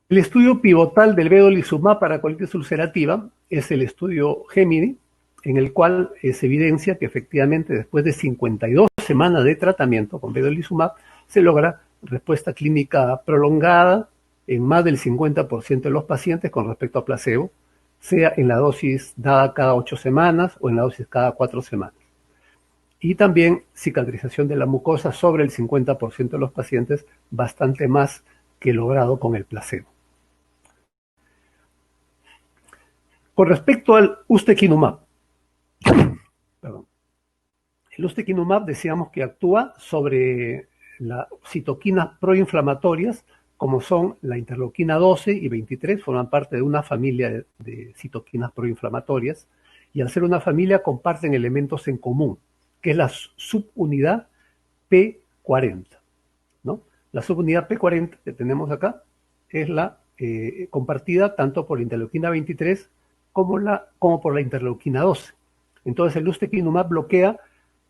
Speaker 5: El estudio pivotal del vedolizumab para colitis ulcerativa es el estudio Gemini, en el cual se evidencia que efectivamente después de 52 semanas de tratamiento con vedolizumab se logra respuesta clínica prolongada en más del 50% de los pacientes con respecto a placebo, sea en la dosis dada cada 8 semanas o en la dosis cada 4 semanas. Y también cicatrización de la mucosa sobre el 50% de los pacientes, bastante más que logrado con el placebo. Con respecto al ustekinumab, el ustekinumab decíamos que actúa sobre las citoquinas proinflamatorias, como son la interleuquina 12 y 23, forman parte de una familia de citoquinas proinflamatorias, y al ser una familia comparten elementos en común, que es la subunidad P40, ¿no? La subunidad P40 que tenemos acá es la compartida tanto por la interleuquina 23 como por la interleuquina 12. Entonces el ustekinumab bloquea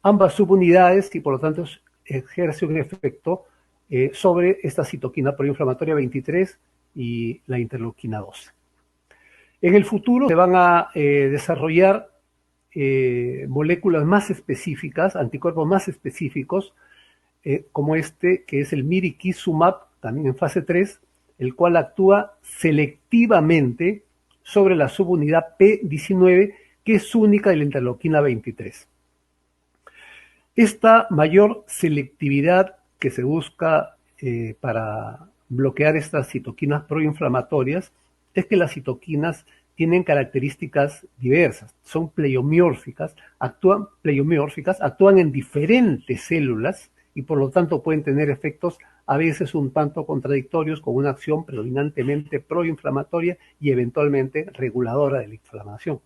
Speaker 5: ambas subunidades y por lo tanto ejerce un efecto sobre esta citoquina proinflamatoria 23 y la interleuquina 12. En el futuro se van a desarrollar moléculas más específicas, anticuerpos más específicos, como este, que es el mirikizumab, también en fase 3, el cual actúa selectivamente sobre la subunidad P19, que es única de la interleuquina 23. Esta mayor selectividad que se busca para bloquear estas citoquinas proinflamatorias es que las citoquinas tienen características diversas, son pleiomiórficas, actúan en diferentes células y por lo tanto pueden tener efectos a veces un tanto contradictorios con una acción predominantemente proinflamatoria y eventualmente reguladora de la inflamación.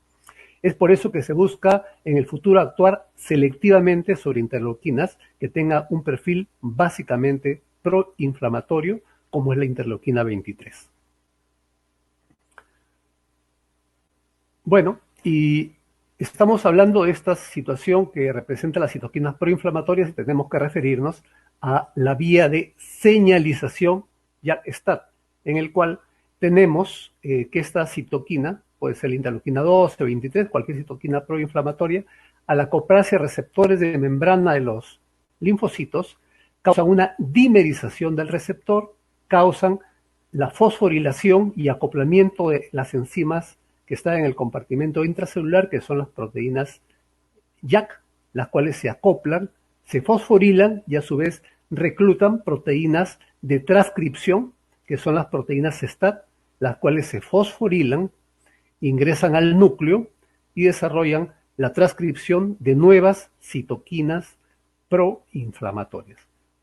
Speaker 5: Es por eso que se busca en el futuro actuar selectivamente sobre interleuquinas que tengan un perfil básicamente proinflamatorio, como es la interleuquina 23. Bueno, y estamos hablando de esta situación que representa las citoquinas proinflamatorias y tenemos que referirnos a la vía de señalización JAK-STAT, en el cual tenemos que esta citoquina, puede ser la interleuquina 12 o 23, cualquier citoquina proinflamatoria, al acoplarse a receptores de membrana de los linfocitos, causan una dimerización del receptor, causan la fosforilación y acoplamiento de las enzimas que están en el compartimento intracelular, que son las proteínas JAK, las cuales se acoplan, se fosforilan y a su vez reclutan proteínas de transcripción, que son las proteínas STAT, las cuales se fosforilan, ingresan al núcleo y desarrollan la transcripción de nuevas citoquinas proinflamatorias.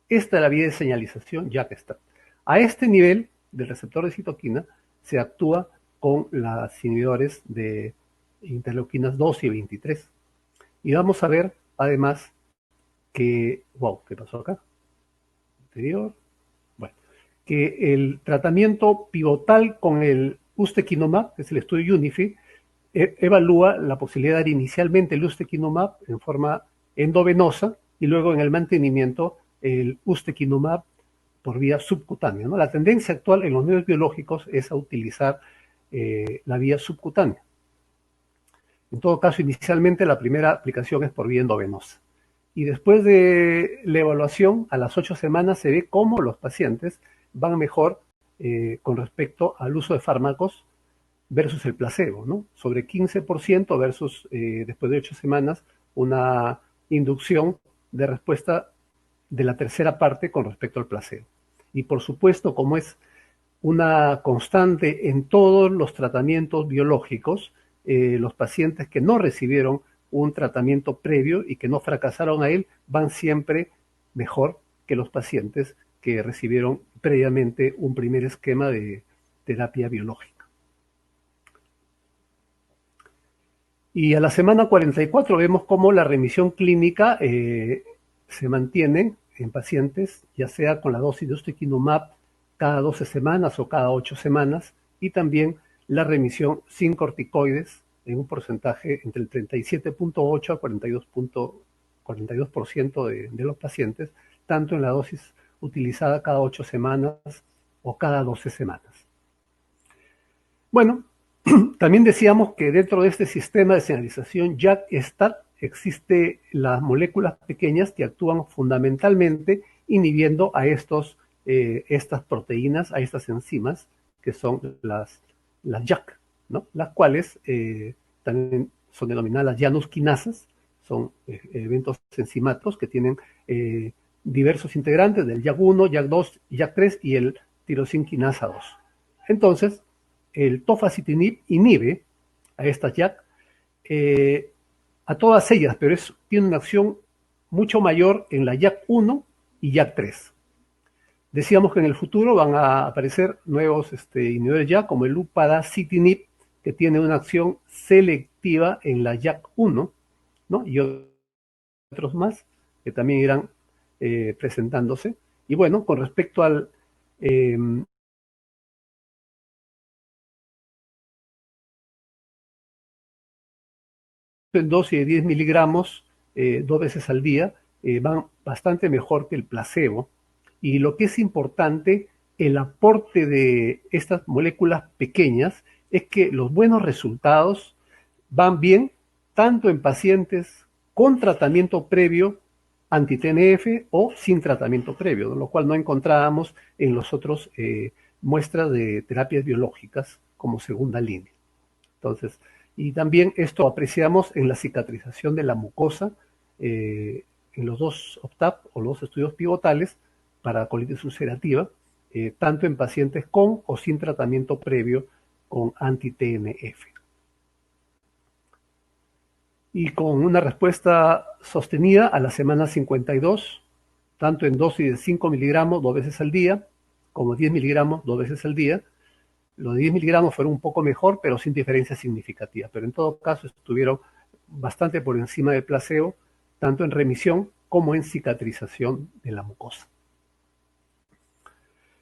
Speaker 5: Esta es la vía de señalización JAK-STAT. A este nivel del receptor de citoquina se actúa con las inhibidores de interleuquinas 12 y 23. Y vamos a ver, además, que, ¿qué pasó acá? Anterior. Bueno, que el tratamiento pivotal con el ustekinumab, que es el estudio UNIFI, evalúa la posibilidad de dar inicialmente el ustekinumab en forma endovenosa y luego en el mantenimiento el ustekinumab por vía subcutánea, ¿no? La tendencia actual en los medios biológicos es a utilizar la vía subcutánea. En todo caso, inicialmente la primera aplicación es por vía endovenosa. Y después de la evaluación, a las 8 semanas se ve cómo los pacientes van mejor con respecto al uso de fármacos versus el placebo, ¿no? Sobre 15% versus después de 8 semanas una inducción de respuesta de la tercera parte con respecto al placebo. Y por supuesto, como es una constante en todos los tratamientos biológicos, los pacientes que no recibieron un tratamiento previo y que no fracasaron a él van siempre mejor que los pacientes que recibieron previamente un primer esquema de terapia biológica. Y a la semana 44 vemos cómo la remisión clínica se mantiene en pacientes, ya sea con la dosis de ustekinumab cada 12 semanas o cada 8 semanas, y también la remisión sin corticoides en un porcentaje entre el 37.8 a 42% de los pacientes, tanto en la dosis utilizada cada 8 semanas o cada 12 semanas. Bueno, también decíamos que dentro de este sistema de señalización JAK-STAT existe las moléculas pequeñas que actúan fundamentalmente inhibiendo a estas proteínas, a estas enzimas, que son las JAK, ¿no? Las cuales también son denominadas las janusquinasas, son eventos enzimáticos que tienen diversos integrantes del JAK1, JAK2, JAK3 y el tirosinquinasa 2. Entonces, el tofacitinib inhibe a estas JAK, a todas ellas, pero tiene una acción mucho mayor en la JAK1 y JAK3. Decíamos que en el futuro van a aparecer nuevos inhibidores JAK, como el upadacitinib, que tiene una acción selectiva en la JAK1, ¿no? Y otros más que también irán presentándose. Y bueno, con respecto al en dosis de 10 miligramos 2 veces al día van bastante mejor que el placebo, Y lo que es importante, el aporte de estas moléculas pequeñas es que los buenos resultados van bien tanto en pacientes con tratamiento previo anti-TNF o sin tratamiento previo, lo cual no encontrábamos en los otros muestras de terapias biológicas como segunda línea. Entonces, y también esto apreciamos en la cicatrización de la mucosa en los dos OPTAP o los estudios pivotales para colitis ulcerativa, tanto en pacientes con o sin tratamiento previo con anti-TNF. Y con una respuesta sostenida a la semana 52, tanto en dosis de 5 miligramos 2 veces al día, como 10 miligramos 2 veces al día. Los de 10 miligramos fueron un poco mejor, pero sin diferencia significativa. Pero en todo caso estuvieron bastante por encima del placebo, tanto en remisión como en cicatrización de la mucosa.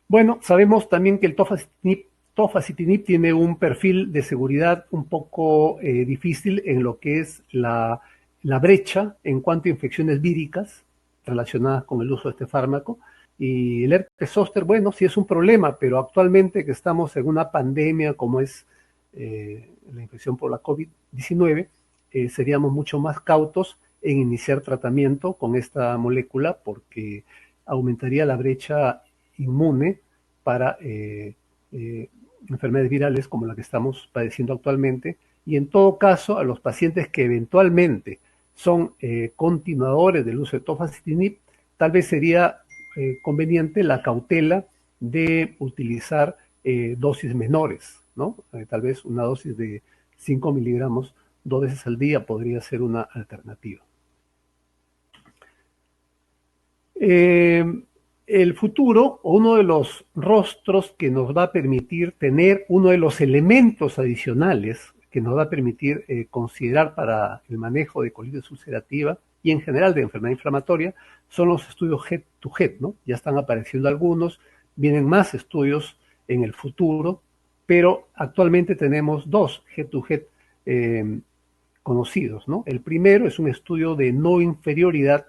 Speaker 5: Bueno, sabemos también que el tofacitinib tiene un perfil de seguridad un poco difícil en lo que es la brecha en cuanto a infecciones víricas relacionadas con el uso de este fármaco. Y el herpes zóster, bueno, sí es un problema, pero actualmente que estamos en una pandemia como es la infección por la COVID-19, seríamos mucho más cautos en iniciar tratamiento con esta molécula porque aumentaría la brecha inmune para enfermedades virales como la que estamos padeciendo actualmente, y en todo caso a los pacientes que eventualmente son continuadores del uso de tofacitinib, tal vez sería conveniente la cautela de utilizar dosis menores, ¿no? Tal vez una dosis de 5 miligramos 2 veces al día podría ser una alternativa. El futuro, o uno de los rostros que nos va a permitir tener uno de los elementos adicionales que nos va a permitir considerar para el manejo de colitis ulcerativa y en general de enfermedad inflamatoria, son los estudios head-to-head, ¿no? Ya están apareciendo algunos, vienen más estudios en el futuro, pero actualmente tenemos 2 head-to-head conocidos, ¿no? El primero es un estudio de no inferioridad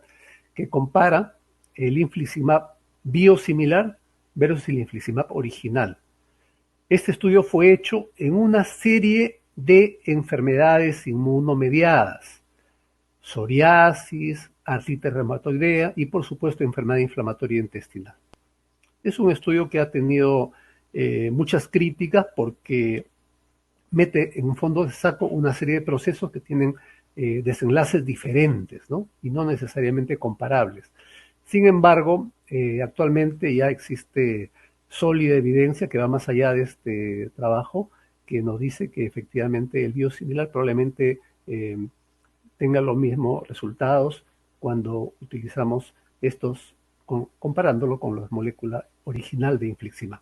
Speaker 5: que compara el infliximab biosimilar versus el infliximab original. Este estudio fue hecho en una serie de enfermedades inmunomediadas, psoriasis, artritis reumatoidea y por supuesto enfermedad inflamatoria intestinal. Es un estudio que ha tenido muchas críticas porque mete en un fondo de saco una serie de procesos que tienen desenlaces diferentes, ¿no? Y no necesariamente comparables. Sin embargo, actualmente ya existe sólida evidencia que va más allá de este trabajo, que nos dice que efectivamente el biosimilar probablemente tenga los mismos resultados cuando utilizamos estos, comparándolo con la molécula original de infliximab.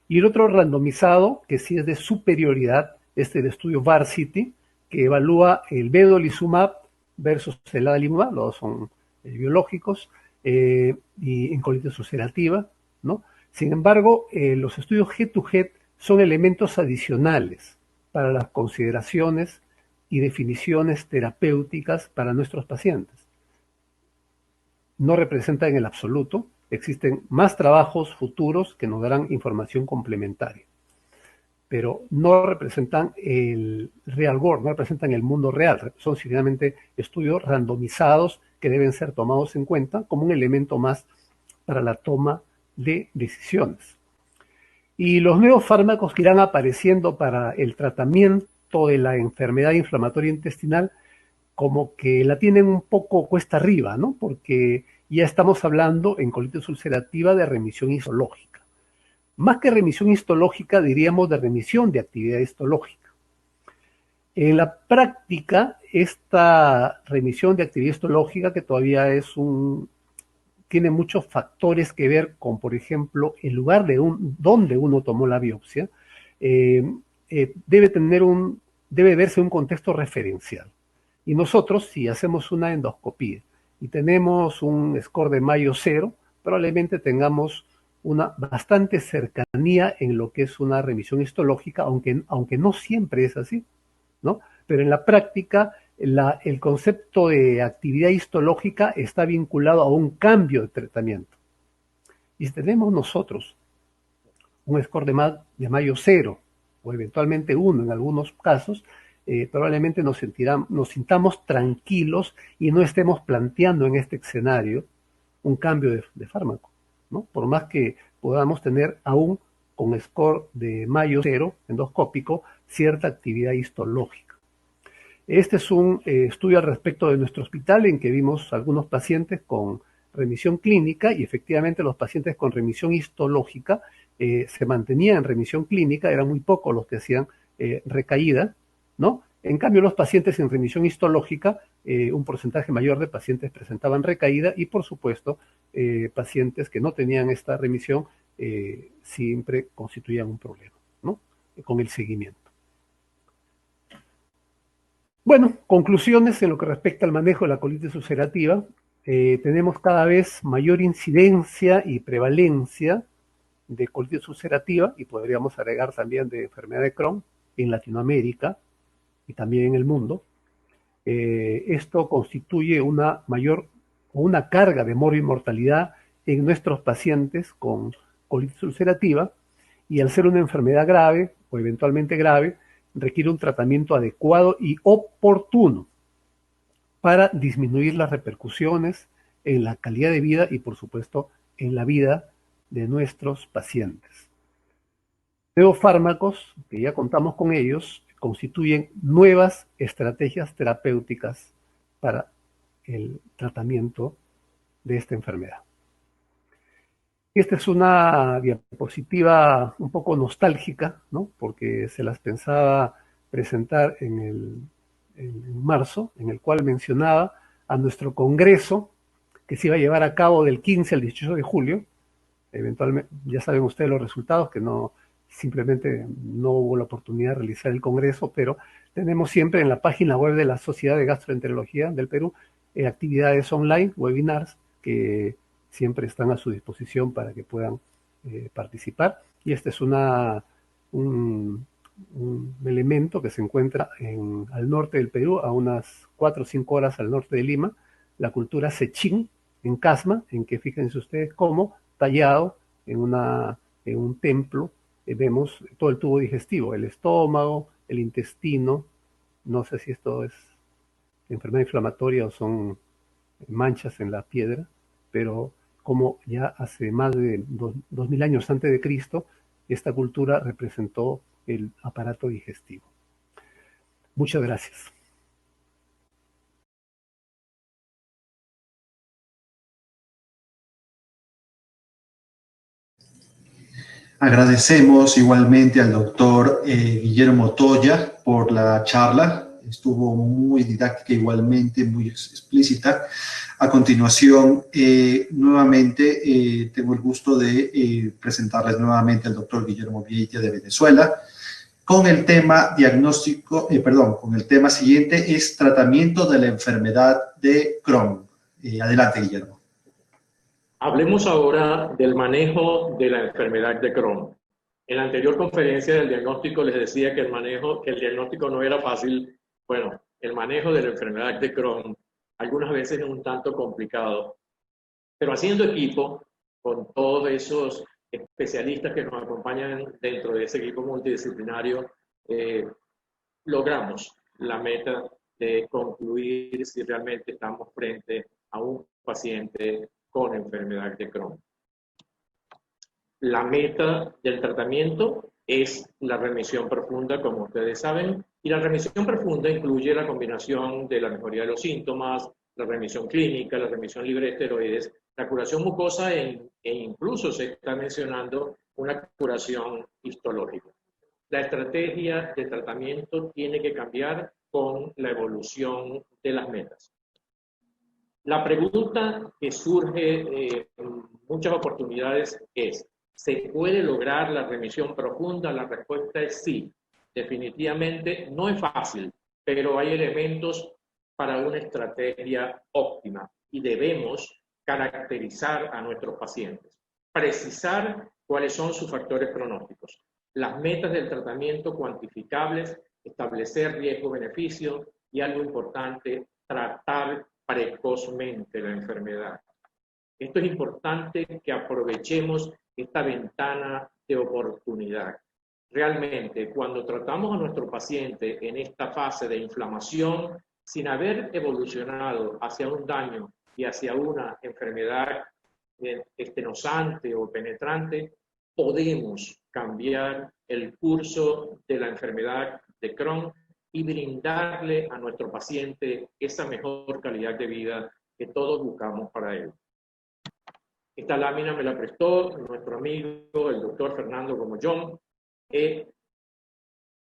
Speaker 5: Y el otro randomizado, que sí es de superioridad, es el estudio VARSITY, que evalúa el vedolizumab versus el adalimumab, los dos son biológicos, y en colitis ulcerativa, ¿no? Sin embargo, los estudios head-to-head son elementos adicionales para las consideraciones y definiciones terapéuticas para nuestros pacientes. No representan en el absoluto, existen más trabajos futuros que nos darán información complementaria, pero no representan el real world, no representan el mundo real, son simplemente estudios randomizados que deben ser tomados en cuenta como un elemento más para la toma de decisiones. Y los nuevos fármacos que irán apareciendo para el tratamiento de la enfermedad inflamatoria intestinal como que la tienen un poco cuesta arriba, ¿no? Porque ya estamos hablando en colitis ulcerativa de remisión histológica. Más que remisión histológica, diríamos de remisión de actividad histológica. En la práctica, esta remisión de actividad histológica, que todavía tiene muchos factores que ver con, por ejemplo, el lugar donde uno tomó la biopsia, debe verse un contexto referencial. Y nosotros, si hacemos una endoscopía y tenemos un score de Mayo 0, probablemente tengamos una bastante cercanía en lo que es una remisión histológica, aunque no siempre es así, ¿no? Pero en la práctica, el concepto de actividad histológica está vinculado a un cambio de tratamiento. Y si tenemos nosotros un score de Mayo 0 o eventualmente 1 en algunos casos, probablemente nos sintamos tranquilos y no estemos planteando en este escenario un cambio de fármaco, ¿no? Por más que podamos tener aún con score de Mayo 0 endoscópico cierta actividad histológica. Este es un estudio al respecto de nuestro hospital en que vimos algunos pacientes con remisión clínica y efectivamente los pacientes con remisión histológica se mantenían en remisión clínica, eran muy pocos los que hacían recaída, ¿no? En cambio, los pacientes en remisión histológica, un porcentaje mayor de pacientes presentaban recaída y, por supuesto, pacientes que no tenían esta remisión siempre constituían un problema, ¿no? Con el seguimiento. Bueno, conclusiones en lo que respecta al manejo de la colitis ulcerativa. Tenemos cada vez mayor incidencia y prevalencia de colitis ulcerativa y podríamos agregar también de enfermedad de Crohn en Latinoamérica y también en el mundo. Esto constituye una carga de mortalidad en nuestros pacientes con colitis ulcerativa y al ser una enfermedad grave o eventualmente grave, requiere un tratamiento adecuado y oportuno para disminuir las repercusiones en la calidad de vida y, por supuesto, en la vida de nuestros pacientes. Nuevos fármacos, que ya contamos con ellos, constituyen nuevas estrategias terapéuticas para el tratamiento de esta enfermedad. Esta es una diapositiva un poco nostálgica, ¿no? Porque se las pensaba presentar en marzo, en el cual mencionaba a nuestro congreso que se iba a llevar a cabo del 15 al 18 de julio. Eventualmente, ya saben ustedes los resultados, que simplemente no hubo la oportunidad de realizar el congreso, pero tenemos siempre en la página web de la Sociedad de Gastroenterología del Perú actividades online, webinars, que siempre están a su disposición para que puedan participar. Y este es un elemento que se encuentra al norte del Perú, a unas 4 o 5 horas al norte de Lima, la cultura Sechín, en Casma, en que fíjense ustedes cómo tallado en un templo vemos todo el tubo digestivo, el estómago, el intestino. No sé si esto es enfermedad inflamatoria o son manchas en la piedra, pero como ya hace más de 2000 años antes de Cristo, esta cultura representó el aparato digestivo. Muchas gracias.
Speaker 3: Agradecemos igualmente al doctor Guillermo Toya por la charla. Estuvo muy didáctica, igualmente muy explícita. A continuación, nuevamente tengo el gusto de presentarles nuevamente al doctor Guillermo Vieita de Venezuela con el tema con el tema siguiente es tratamiento de la enfermedad de Crohn. Adelante, Guillermo.
Speaker 4: Hablemos ahora del manejo de la enfermedad de Crohn. En la anterior conferencia del diagnóstico les decía que el diagnóstico no era fácil. Bueno, el manejo de la enfermedad de Crohn algunas veces es un tanto complicado, pero haciendo equipo con todos esos especialistas que nos acompañan dentro de ese equipo multidisciplinario, logramos la meta de concluir si realmente estamos frente a un paciente con enfermedad de Crohn. La meta del tratamiento es la remisión profunda, como ustedes saben, y la remisión profunda incluye la combinación de la mejoría de los síntomas, la remisión clínica, la remisión libre de esteroides, la curación mucosa e incluso se está mencionando una curación histológica. La estrategia de tratamiento tiene que cambiar con la evolución de las metas. La pregunta que surge en muchas oportunidades es, ¿se puede lograr la remisión profunda? La respuesta es sí. Definitivamente no es fácil, pero hay elementos para una estrategia óptima y debemos caracterizar a nuestros pacientes, precisar cuáles son sus factores pronósticos, las metas del tratamiento cuantificables, establecer riesgo-beneficio y algo importante, tratar precozmente la enfermedad. Esto es importante que aprovechemos esta ventana de oportunidad. Realmente, cuando tratamos a nuestro paciente en esta fase de inflamación, sin haber evolucionado hacia un daño y hacia una enfermedad estenosante o penetrante, podemos cambiar el curso de la enfermedad de Crohn y brindarle a nuestro paciente esa mejor calidad de vida que todos buscamos para él. Esta lámina me la prestó nuestro amigo, el doctor Fernando Gomollón.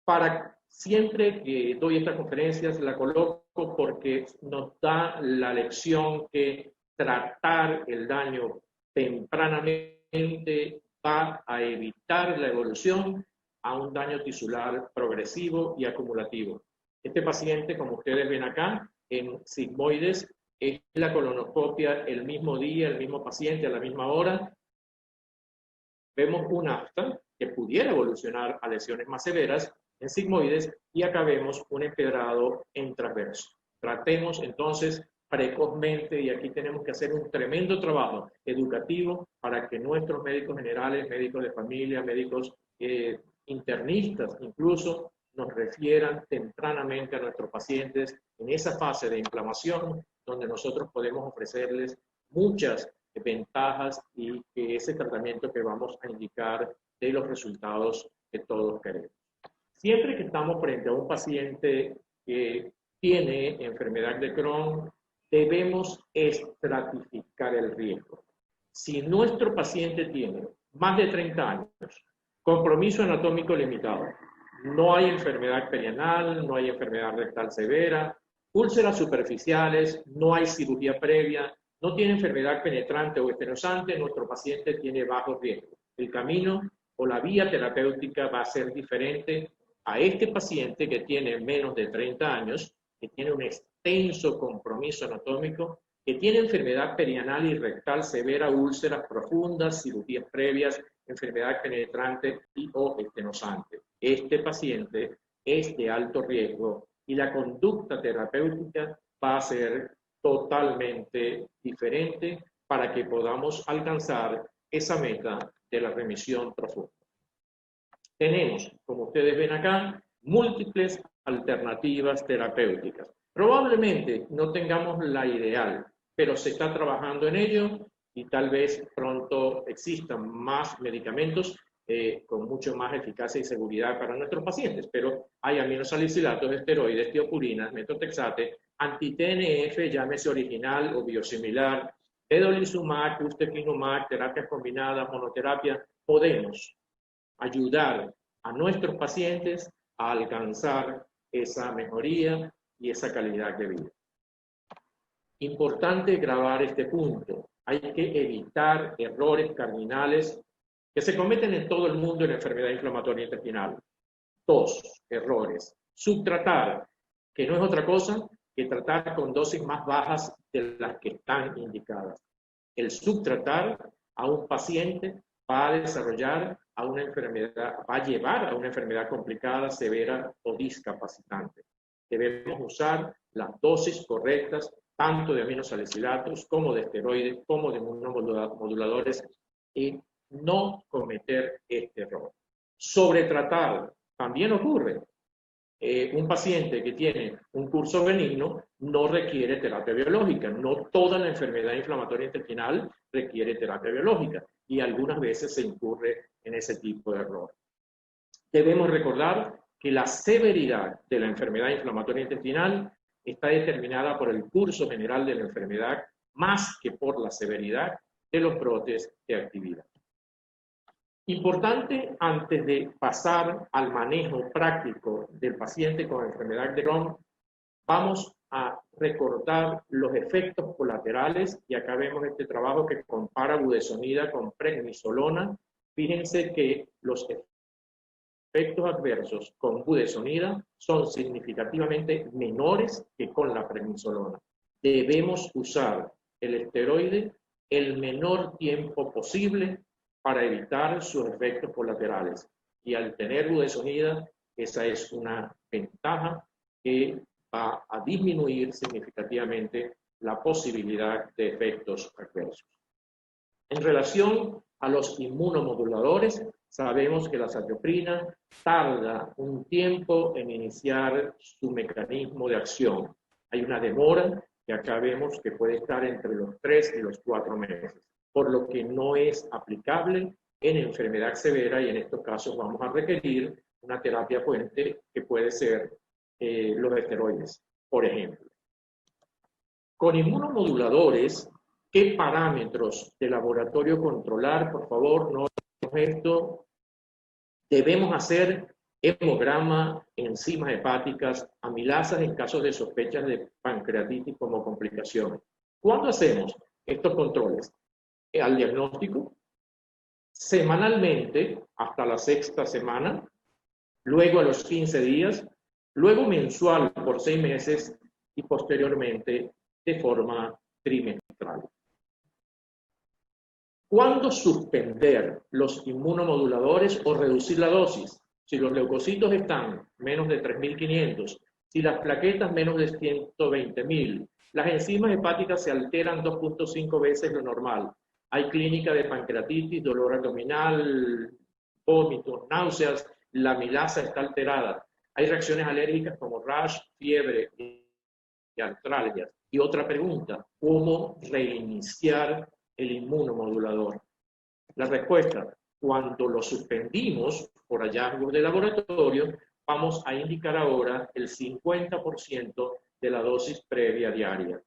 Speaker 4: Para siempre que doy estas conferencias, la coloco porque nos da la lección que tratar el daño tempranamente va a evitar la evolución a un daño tisular progresivo y acumulativo. Este paciente, como ustedes ven acá, en sigmoides, es la colonoscopia el mismo día, el mismo paciente, a la misma hora. Vemos un afta que pudiera evolucionar a lesiones más severas en sigmoides y acá vemos un empedrado en transverso. Tratemos entonces precozmente, y aquí tenemos que hacer un tremendo trabajo educativo para que nuestros médicos generales, médicos de familia, médicos internistas incluso, nos refieran tempranamente a nuestros pacientes en esa fase de inflamación donde nosotros podemos ofrecerles muchas ventajas y que ese tratamiento que vamos a indicar dé los resultados que todos queremos. Siempre que estamos frente a un paciente que tiene enfermedad de Crohn, debemos estratificar el riesgo. Si nuestro paciente tiene más de 30 años, compromiso anatómico limitado, no hay enfermedad perianal, no hay enfermedad rectal severa, úlceras superficiales, no hay cirugía previa, no tiene enfermedad penetrante o estenosante, nuestro paciente tiene bajo riesgo. El camino o la vía terapéutica va a ser diferente a este paciente que tiene menos de 30 años, que tiene un extenso compromiso anatómico, que tiene enfermedad perianal y rectal severa, úlceras profundas, cirugías previas, enfermedad penetrante y o estenosante. Este paciente es de alto riesgo y la conducta terapéutica va a ser totalmente diferente para que podamos alcanzar esa meta de la remisión profunda. Tenemos, como ustedes ven acá, múltiples alternativas terapéuticas. Probablemente no tengamos la ideal, pero se está trabajando en ello y tal vez pronto existan más medicamentos con mucho más eficacia y seguridad para nuestros pacientes. Pero hay aminosalicilatos, esteroides, tiopurinas, metotrexate, anti-TNF, llámese original o biosimilar, vedolizumab, ustekinumab, terapias combinadas, monoterapia. Podemos ayudar a nuestros pacientes a alcanzar esa mejoría y esa calidad de vida. Importante grabar este punto. Hay que evitar errores cardinales que se cometen en todo el mundo en enfermedad inflamatoria intestinal. 2 errores. Subtratar, que no es otra cosa que tratar con dosis más bajas de las que están indicadas. El subtratar a un paciente va a desarrollar a una enfermedad, va a llevar a una enfermedad complicada, severa o discapacitante. Debemos usar las dosis correctas, tanto de aminosalicilatos como de esteroides, como de inmunomoduladores, y no cometer este error. Sobretratar también ocurre. Un paciente que tiene un curso benigno no requiere terapia biológica. No toda la enfermedad inflamatoria intestinal requiere terapia biológica y algunas veces se incurre en ese tipo de error. Debemos recordar que la severidad de la enfermedad inflamatoria intestinal está determinada por el curso general de la enfermedad más que por la severidad de los brotes de actividad. Importante, antes de pasar al manejo práctico del paciente con enfermedad de Crohn, vamos a recordar los efectos colaterales, y acá vemos este trabajo que compara budesonida con prednisolona. Fíjense que los efectos adversos con budesonida son significativamente menores que con la prednisolona. Debemos usar el esteroide el menor tiempo posible para evitar sus efectos colaterales. Y al tener budesonida, esa es una ventaja que va a disminuir significativamente la posibilidad de efectos adversos. En relación a los inmunomoduladores, sabemos que la azathioprina tarda un tiempo en iniciar su mecanismo de acción. Hay una demora que acá vemos que puede estar entre los 3 y los 4 meses, por lo que no es aplicable en enfermedad severa y en estos casos vamos a requerir una terapia puente que puede ser los esteroides, por ejemplo. Con inmunomoduladores, ¿qué parámetros de laboratorio controlar? Por favor, no hagamos esto. Debemos hacer hemograma, enzimas hepáticas, amilasas en casos de sospechas de pancreatitis como complicación. ¿Cuándo hacemos estos controles? Al diagnóstico, semanalmente hasta la 6ª semana, luego a los 15 días, luego mensual por 6 meses y posteriormente de forma trimestral. ¿Cuándo suspender los inmunomoduladores o reducir la dosis? Si los leucocitos están menos de 3.500, si las plaquetas menos de 120.000, las enzimas hepáticas se alteran 2.5 veces lo normal. Hay clínica de pancreatitis, dolor abdominal, vómitos, náuseas, la amilasa está alterada. Hay reacciones alérgicas como rash, fiebre y artralgias. Y otra pregunta, ¿cómo reiniciar el inmunomodulador? La respuesta, cuando lo suspendimos por hallazgos de laboratorio, vamos a indicar ahora el 50% de la dosis previa diaria.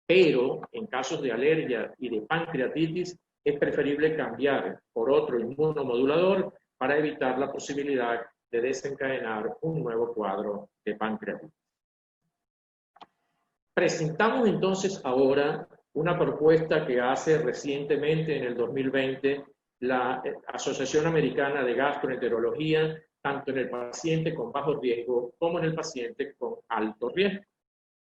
Speaker 4: Pero en casos de alergia y de pancreatitis es preferible cambiar por otro inmunomodulador para evitar la posibilidad de desencadenar un nuevo cuadro de pancreatitis. Presentamos entonces ahora una propuesta que hace recientemente, en el 2020, la Asociación Americana de Gastroenterología, tanto en el paciente con bajo riesgo como en el paciente con alto riesgo.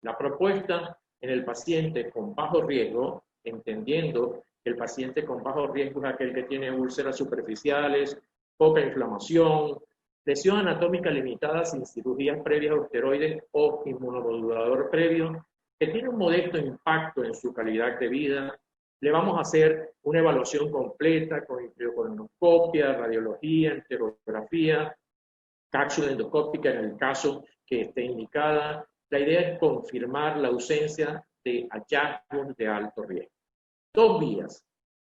Speaker 4: La propuesta en el paciente con bajo riesgo, entendiendo que el paciente con bajo riesgo es aquel que tiene úlceras superficiales, poca inflamación, lesión anatómica limitada sin cirugías previas o esteroides o inmunomodulador previo, que tiene un modesto impacto en su calidad de vida. Le vamos a hacer una evaluación completa con colonoscopia, radiología, enterografía, cápsula endoscópica en el caso que esté indicada. La idea es confirmar la ausencia de hallazgos de alto riesgo. 2 vías,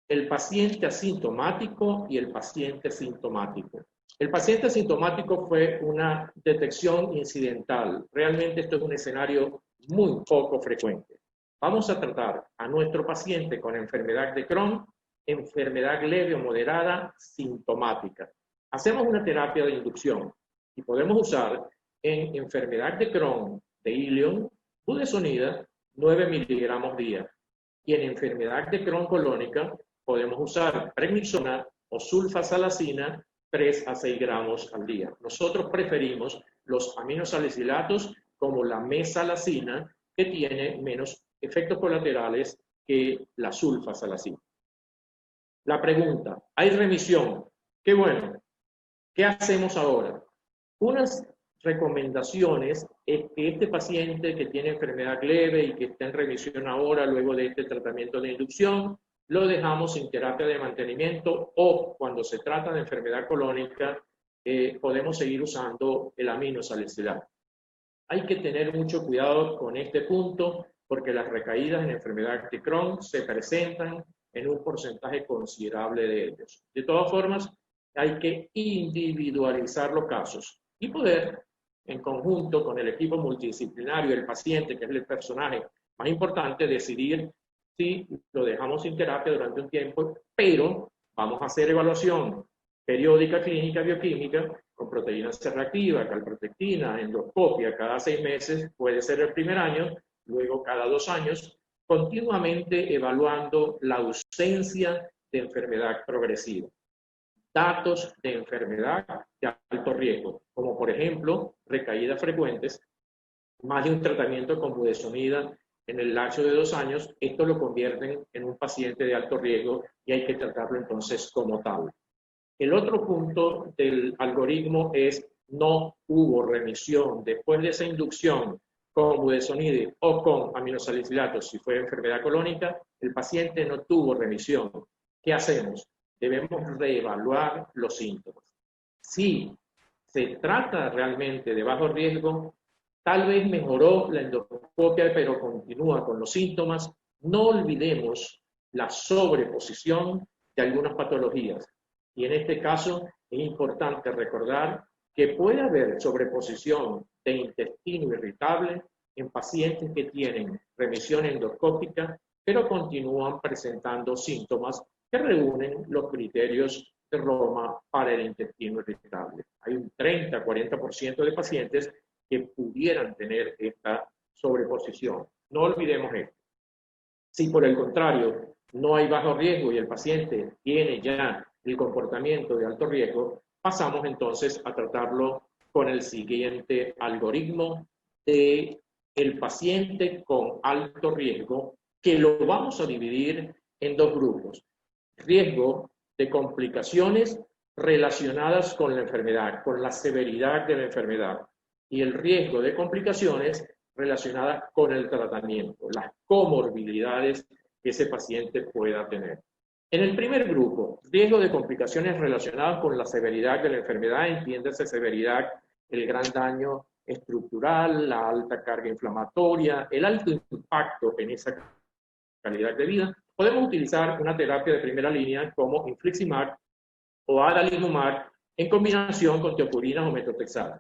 Speaker 4: el paciente asintomático y el paciente sintomático. El paciente asintomático fue una detección incidental. Realmente esto es un escenario muy poco frecuente. Vamos a tratar a nuestro paciente con enfermedad de Crohn, enfermedad leve o moderada, sintomática. Hacemos una terapia de inducción y podemos usar en enfermedad de Crohn de ilion, budesonida, 9 miligramos día. Y en enfermedad de Crohn colónica podemos usar prednisona o sulfasalacina 3 a 6 gramos al día. Nosotros preferimos los aminosalicilatos como la mesalacina, que tiene menos efectos colaterales que la sulfasalacina. La pregunta, ¿hay remisión? Qué bueno. ¿Qué hacemos ahora? Unas recomendaciones es que este paciente que tiene enfermedad leve y que está en remisión ahora, luego de este tratamiento de inducción, lo dejamos sin terapia de mantenimiento o cuando se trata de enfermedad colónica, podemos seguir usando el aminosalicilado. Hay que tener mucho cuidado con este punto porque las recaídas en enfermedad de Crohn se presentan en un porcentaje considerable de ellos. De todas formas, hay que individualizar los casos y poder, en conjunto con el equipo multidisciplinario y el paciente, que es el personaje más importante, decidir si lo dejamos sin terapia durante un tiempo, pero vamos a hacer evaluación periódica clínica bioquímica con proteína C reactiva, calprotectina, endoscopia cada 6 meses, puede ser el primer año, luego cada 2 años, continuamente evaluando la ausencia de enfermedad progresiva. Datos de enfermedad de alto riesgo, como por ejemplo recaídas frecuentes, más de un tratamiento con budesonida en el lapso de 2 años, esto lo convierten en un paciente de alto riesgo y hay que tratarlo entonces como tal. El otro punto del algoritmo es no hubo remisión después de esa inducción con budesonide o con aminosalicilatos, si fue enfermedad colónica, el paciente no tuvo remisión. ¿qué hacemos? Debemos reevaluar los síntomas. Si se trata realmente de bajo riesgo, tal vez mejoró la endoscopia, pero continúa con los síntomas. No olvidemos la sobreposición de algunas patologías. Y en este caso es importante recordar que puede haber sobreposición de intestino irritable en pacientes que tienen remisión endoscópica, pero continúan presentando síntomas que reúnen los criterios de Roma para el intestino irritable. Hay un 30-40% de pacientes que pudieran tener esta sobreposición. No olvidemos esto. Si por el contrario no hay bajo riesgo y el paciente tiene ya el comportamiento de alto riesgo, pasamos entonces a tratarlo con el siguiente algoritmo de el paciente con alto riesgo, que lo vamos a dividir en dos grupos. Riesgo de complicaciones relacionadas con la enfermedad, con la severidad de la enfermedad, y el riesgo de complicaciones relacionadas con el tratamiento, las comorbilidades que ese paciente pueda tener. En el primer grupo, riesgo de complicaciones relacionadas con la severidad de la enfermedad, entiéndase severidad, el gran daño estructural, la alta carga inflamatoria, el alto impacto en esa calidad de vida. Podemos utilizar una terapia de primera línea como infliximab o adalimumab en combinación con teopurinas o metotrexato.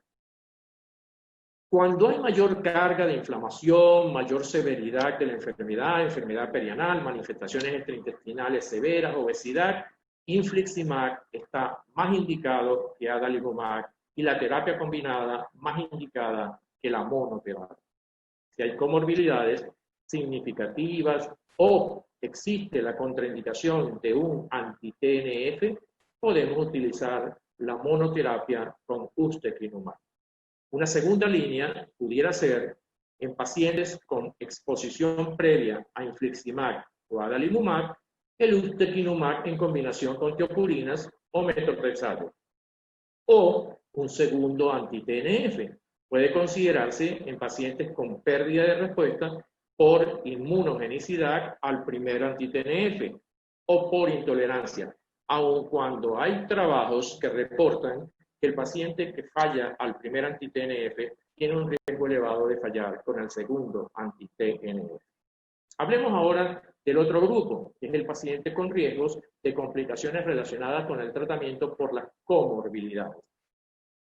Speaker 4: Cuando hay mayor carga de inflamación, mayor severidad de la enfermedad, enfermedad perianal, manifestaciones extraintestinales severas, obesidad, infliximab está más indicado que adalimumab y la terapia combinada más indicada que la monoterapia. Si hay comorbilidades significativas o existe la contraindicación de un anti-TNF, podemos utilizar la monoterapia con ustekinumab. Una segunda línea pudiera ser en pacientes con exposición previa a infliximab o adalimumab, el ustekinumab en combinación con teopurinas o metotrexato. O un segundo anti-TNF. Puede considerarse en pacientes con pérdida de respuesta por inmunogenicidad al primer anti-TNF o por intolerancia, aun cuando hay trabajos que reportan que el paciente que falla al primer anti-TNF tiene un riesgo elevado de fallar con el segundo anti-TNF. Hablemos ahora del otro grupo, que es el paciente con riesgos de complicaciones relacionadas con el tratamiento por las comorbilidades.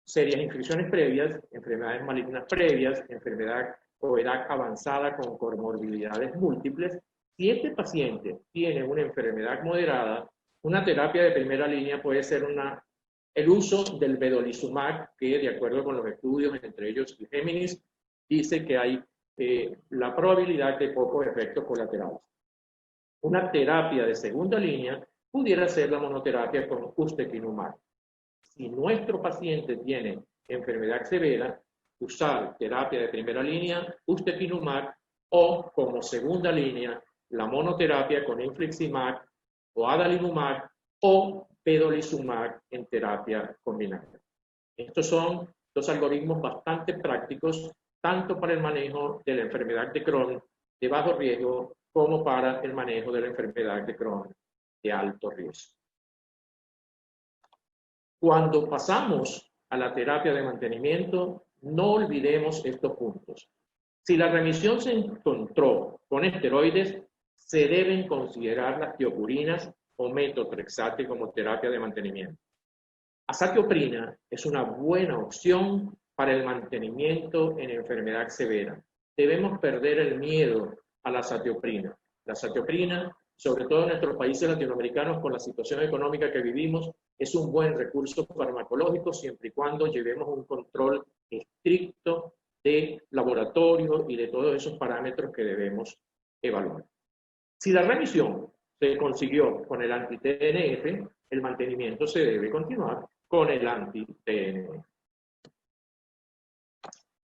Speaker 4: Serias infecciones previas, enfermedades malignas previas, enfermedad o edad avanzada con comorbilidades múltiples. Si este paciente tiene una enfermedad moderada, una terapia de primera línea puede ser el uso del vedolizumab, que de acuerdo con los estudios, entre ellos el Géminis, dice que hay la probabilidad de pocos efectos colaterales. Una terapia de segunda línea pudiera ser la monoterapia con ustekinumab. Si nuestro paciente tiene enfermedad severa, usar terapia de primera línea, ustekinumab, o como segunda línea, la monoterapia con infliximab o adalimumab o vedolizumab en terapia combinada. Estos son dos algoritmos bastante prácticos, tanto para el manejo de la enfermedad de Crohn de bajo riesgo como para el manejo de la enfermedad de Crohn de alto riesgo. Cuando pasamos a la terapia de mantenimiento, no olvidemos estos puntos. Si la remisión se encontró con esteroides, se deben considerar las teopurinas o metotrexate como terapia de mantenimiento. Azatioprina es una buena opción para el mantenimiento en enfermedad severa. Debemos perder el miedo a la azatioprina. La azatioprina, sobre todo en nuestros países latinoamericanos con la situación económica que vivimos, es un buen recurso farmacológico siempre y cuando llevemos un control estricto de laboratorio y de todos esos parámetros que debemos evaluar. Si la remisión se consiguió con el anti-TNF, el mantenimiento se debe continuar con el anti-TNF.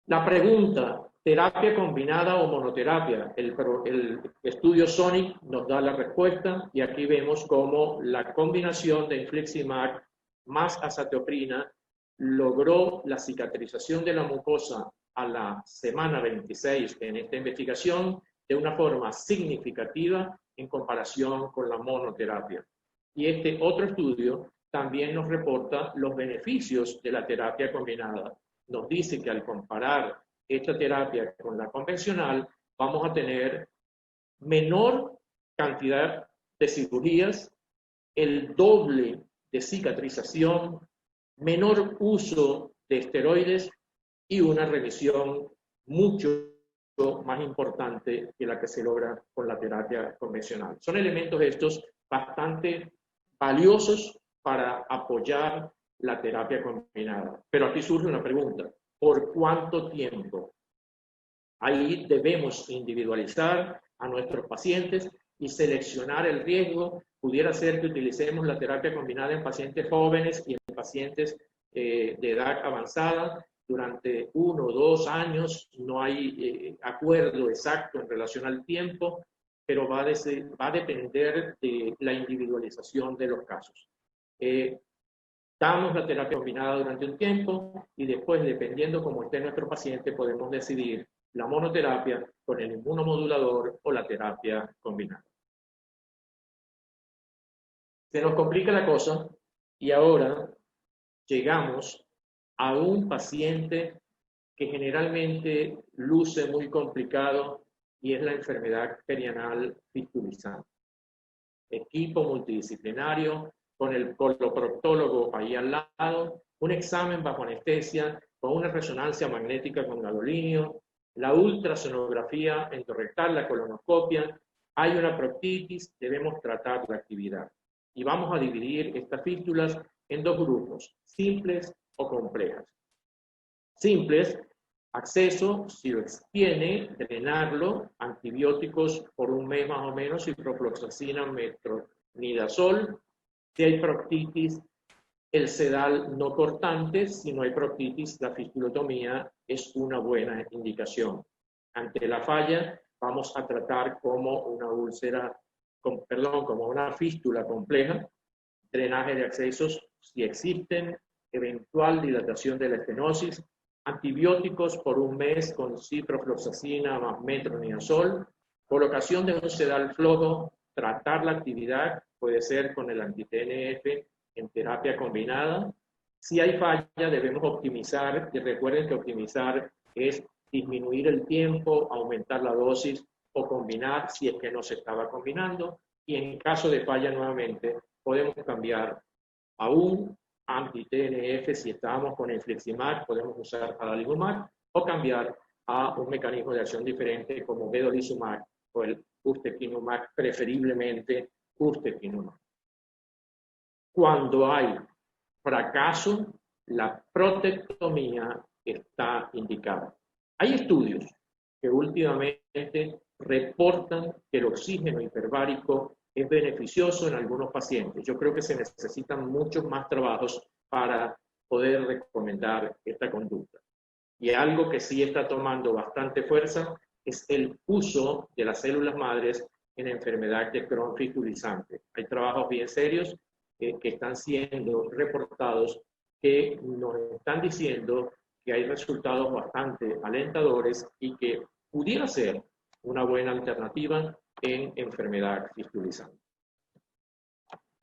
Speaker 4: La pregunta, ¿terapia combinada o monoterapia? El estudio SONIC nos da la respuesta y aquí vemos cómo la combinación de infliximab más azatioprina logró la cicatrización de la mucosa a la semana 26 en esta investigación de una forma significativa en comparación con la monoterapia. Y este otro estudio también nos reporta los beneficios de la terapia combinada. Nos dice que al comparar esta terapia con la convencional, vamos a tener menor cantidad de cirugías, el doble de cicatrización, menor uso de esteroides y una remisión mucho más importante que la que se logra con la terapia convencional. Son elementos estos bastante valiosos para apoyar la terapia combinada. Pero aquí surge una pregunta: ¿por cuánto tiempo? Ahí debemos individualizar a nuestros pacientes y seleccionar el riesgo. Pudiera ser que utilicemos la terapia combinada en pacientes jóvenes y en pacientes de edad avanzada durante 1 o 2 años. No hay acuerdo exacto en relación al tiempo, pero va a depender de la individualización de los casos. Damos la terapia combinada durante un tiempo y después, dependiendo cómo esté nuestro paciente, podemos decidir la monoterapia con el inmunomodulador o la terapia combinada. Se nos complica la cosa y ahora llegamos a un paciente que generalmente luce muy complicado y es la enfermedad perianal fistulizante. Equipo multidisciplinario con el coloproctólogo ahí al lado, un examen bajo anestesia con una resonancia magnética con gadolinio, la ultrasonografía endorectal, la colonoscopia. Hay una proctitis, debemos tratar la actividad. Y vamos a dividir estas fístulas en 2 grupos, simples o complejas. Simples, acceso, si lo tiene, drenarlo, antibióticos por 1 mes más o menos, ciprofloxacina, metronidazol. Si hay proctitis, el sedal no cortante. Si no hay proctitis, la fistulotomía es una buena indicación. Ante la falla, vamos a tratar como una úlcera, como una fístula compleja, drenaje de accesos si existen, eventual dilatación de la estenosis, antibióticos por 1 mes con ciprofloxacina más metronidazol, colocación de un sedal flojo, tratar la actividad, puede ser con el anti-TNF en terapia combinada. Si hay falla, debemos optimizar, y recuerden que optimizar es disminuir el tiempo, aumentar la dosis o combinar si es que no se estaba combinando. Y en caso de falla nuevamente, podemos cambiar a un anti-TNF. Si estábamos con infliximab, podemos usar adalimumab o cambiar a un mecanismo de acción diferente como vedolizumab o el ustekinumab, preferiblemente ustekinumab. Cuando hay fracaso, la protectomía está indicada. Hay estudios que últimamente reportan que el oxígeno hiperbárico es beneficioso en algunos pacientes. Yo creo que se necesitan muchos más trabajos para poder recomendar esta conducta. Y algo que sí está tomando bastante fuerza es el uso de las células madres en enfermedad de Crohn fistulizante. Hay trabajos bien serios que están siendo reportados que nos están diciendo que hay resultados bastante alentadores y que pudiera ser una buena alternativa en enfermedad fistulizante.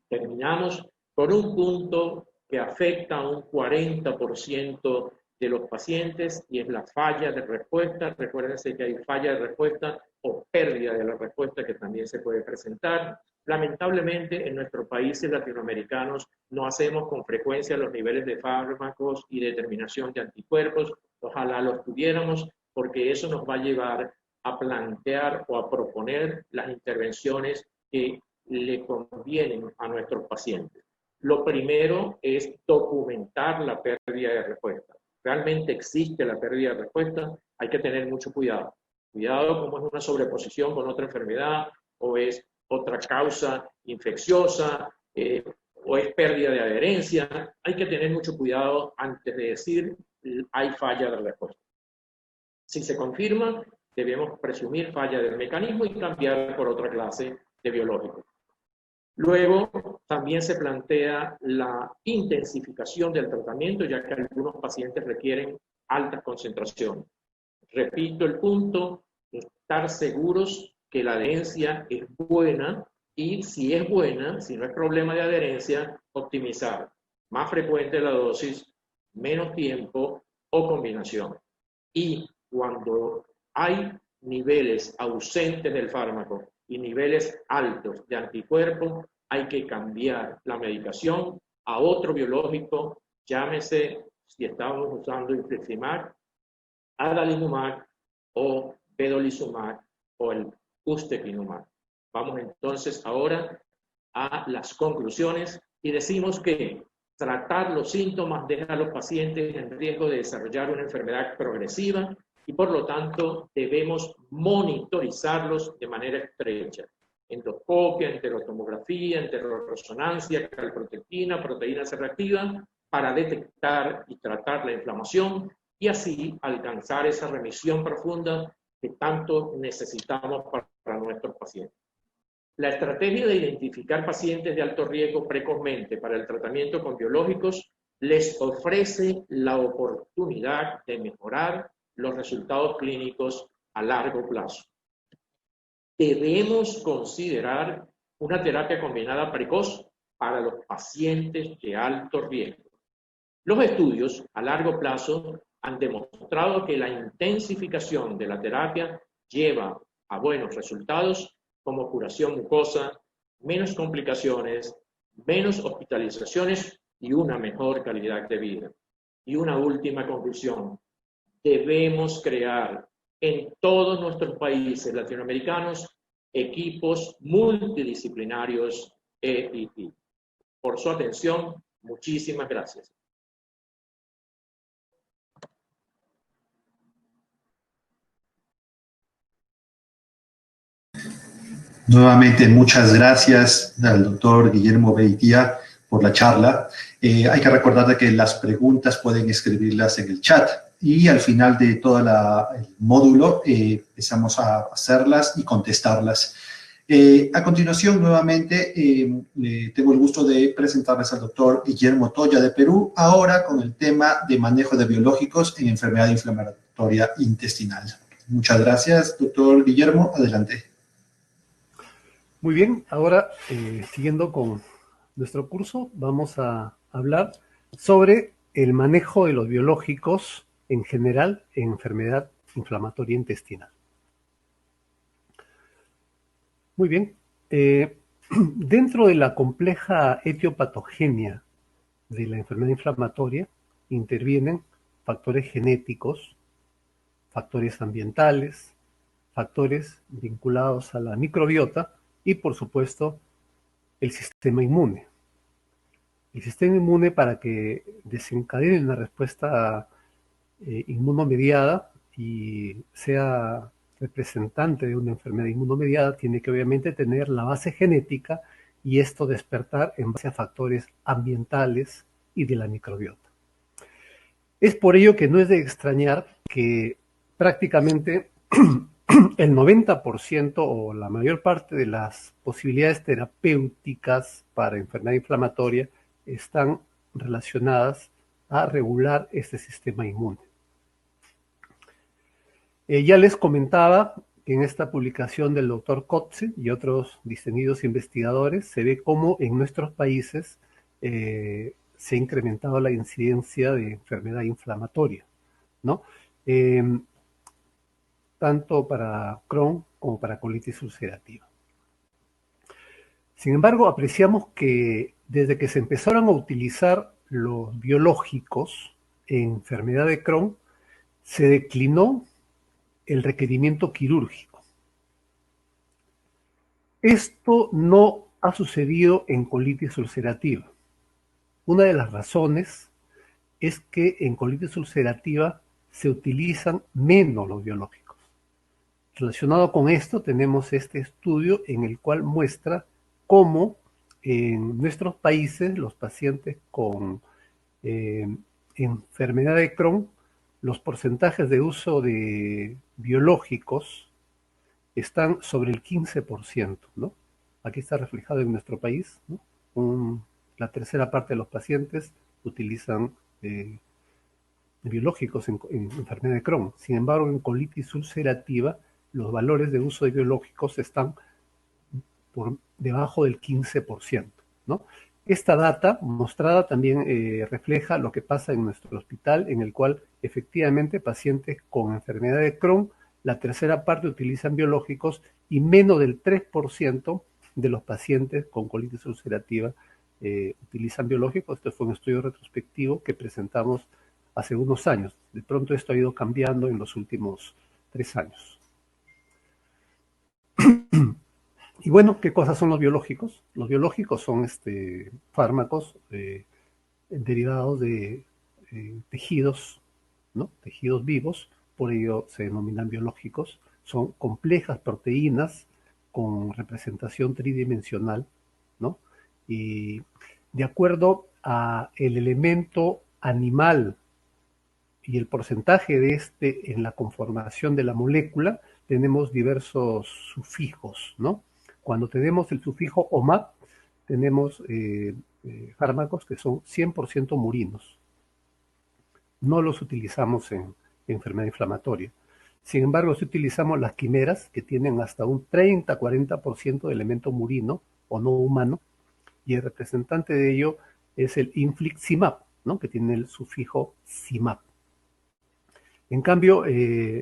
Speaker 4: Terminamos con un punto que afecta a un 40% de los pacientes y es la falla de respuesta. Recuérdense que hay falla de respuesta o pérdida de la respuesta que también se puede presentar. Lamentablemente, en nuestros países latinoamericanos no hacemos con frecuencia los niveles de fármacos y determinación de anticuerpos. Ojalá los tuviéramos, porque eso nos va a llevar a plantear o a proponer las intervenciones que le convienen a nuestros pacientes. Lo primero es documentar la pérdida de respuesta. ¿Realmente existe la pérdida de respuesta? Hay que tener mucho cuidado. Cuidado como es una sobreposición con otra enfermedad o es otra causa infecciosa o es pérdida de adherencia. Hay que tener mucho cuidado antes de decir hay falla de respuesta. Si se confirma, debemos presumir falla del mecanismo y cambiar por otra clase de biológico. Luego, también se plantea la intensificación del tratamiento, ya que algunos pacientes requieren altas concentraciones. Repito el punto, estar seguros que la adherencia es buena y si es buena, si no es problema de adherencia, optimizar más frecuente la dosis, menos tiempo o combinación. Y cuando hay niveles ausentes del fármaco y niveles altos de anticuerpos, hay que cambiar la medicación a otro biológico, llámese, si estamos usando infliximab, adalimumab o vedolizumab o el ustekinumab. Vamos entonces ahora a las conclusiones y decimos que tratar los síntomas deja a los pacientes en riesgo de desarrollar una enfermedad progresiva y por lo tanto debemos monitorizarlos de manera estrecha. Endoscopia, enterotomografía, enteroresonancia, calprotectina, proteína C reactiva, para detectar y tratar la inflamación y así alcanzar esa remisión profunda que tanto necesitamos para nuestros pacientes. La estrategia de identificar pacientes de alto riesgo precozmente para el tratamiento con biológicos les ofrece la oportunidad de mejorar los resultados clínicos a largo plazo. Debemos considerar una terapia combinada precoz para los pacientes de alto riesgo. Los estudios a largo plazo han demostrado que la intensificación de la terapia lleva a buenos resultados como curación mucosa, menos complicaciones, menos hospitalizaciones y una mejor calidad de vida. Y una última conclusión, debemos crear en todos nuestros países latinoamericanos equipos multidisciplinarios EIT. Por su atención, muchísimas gracias.
Speaker 3: Nuevamente, muchas gracias al doctor Guillermo Beitia por la charla. Hay que recordar de que las preguntas pueden escribirlas en el chat y al final de todo el módulo empezamos a hacerlas y contestarlas. A continuación, nuevamente, tengo el gusto de presentarles al doctor Guillermo Toya de Perú, ahora con el tema de manejo de biológicos en enfermedad inflamatoria intestinal. Muchas gracias, doctor Guillermo. Adelante.
Speaker 5: Muy bien, ahora siguiendo con nuestro curso, vamos a hablar sobre el manejo de los biológicos en general en enfermedad inflamatoria intestinal. Muy bien, dentro de la compleja etiopatogenia de la enfermedad inflamatoria intervienen factores genéticos, factores ambientales, factores vinculados a la microbiota y, por supuesto, el sistema inmune. El sistema inmune, para que desencadene una respuesta inmunomediada y sea representante de una enfermedad inmunomediada, tiene que obviamente tener la base genética y esto despertar en base a factores ambientales y de la microbiota. Es por ello que no es de extrañar que prácticamente el 90% o la mayor parte de las posibilidades terapéuticas para enfermedad inflamatoria están relacionadas a regular este sistema inmune. Ya les comentaba que en esta publicación del doctor Kotze y otros distinguidos investigadores se ve cómo en nuestros países se ha incrementado la incidencia de enfermedad inflamatoria, ¿no? Tanto para Crohn como para colitis ulcerativa. Sin embargo, apreciamos que desde que se empezaron a utilizar los biológicos en enfermedad de Crohn, se declinó el requerimiento quirúrgico. Esto no ha sucedido en colitis ulcerativa. Una de las razones es que en colitis ulcerativa se utilizan menos los biológicos. Relacionado con esto, tenemos este estudio en el cual muestra cómo en nuestros países los pacientes con enfermedad de Crohn, los porcentajes de uso de biológicos están sobre el 15%, ¿no? Aquí está reflejado en nuestro país, ¿no? La tercera parte de los pacientes utilizan biológicos en enfermedad de Crohn. Sin embargo, en colitis ulcerativa, los valores de uso de biológicos están por debajo del 15%, ¿no? Esta data mostrada también refleja lo que pasa en nuestro hospital, en el cual efectivamente pacientes con enfermedad de Crohn, la tercera parte utilizan biológicos y menos del 3% de los pacientes con colitis ulcerativa utilizan biológicos. Este fue un estudio retrospectivo que presentamos hace unos años. De pronto esto ha ido cambiando en los últimos 3 años. Y bueno, ¿qué cosas son los biológicos? Los biológicos son fármacos derivados de tejidos, ¿no? Tejidos vivos, por ello se denominan biológicos. Son complejas proteínas con representación tridimensional, ¿no? Y de acuerdo a el elemento animal y el porcentaje de en la conformación de la molécula, tenemos diversos sufijos, ¿no? Cuando tenemos el sufijo OMAP, tenemos fármacos que son 100% murinos. No los utilizamos en enfermedad inflamatoria. Sin embargo, si utilizamos las quimeras, que tienen hasta un 30-40% de elemento murino o no humano, y el representante de ello es el infliximab, ¿no? Que tiene el sufijo cimab. En cambio,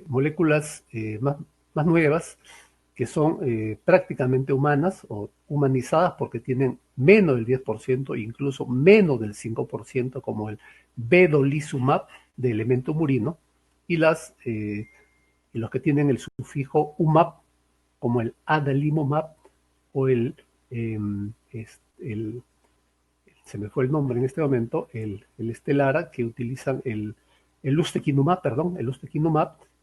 Speaker 5: moléculas más nuevas, que son prácticamente humanas o humanizadas porque tienen menos del 10%, incluso menos del 5%, como el vedolizumab de elemento murino, y los que tienen el sufijo umab, como el adalimumab o se me fue el nombre en este momento, el Stelara, que utilizan el ustekinumab,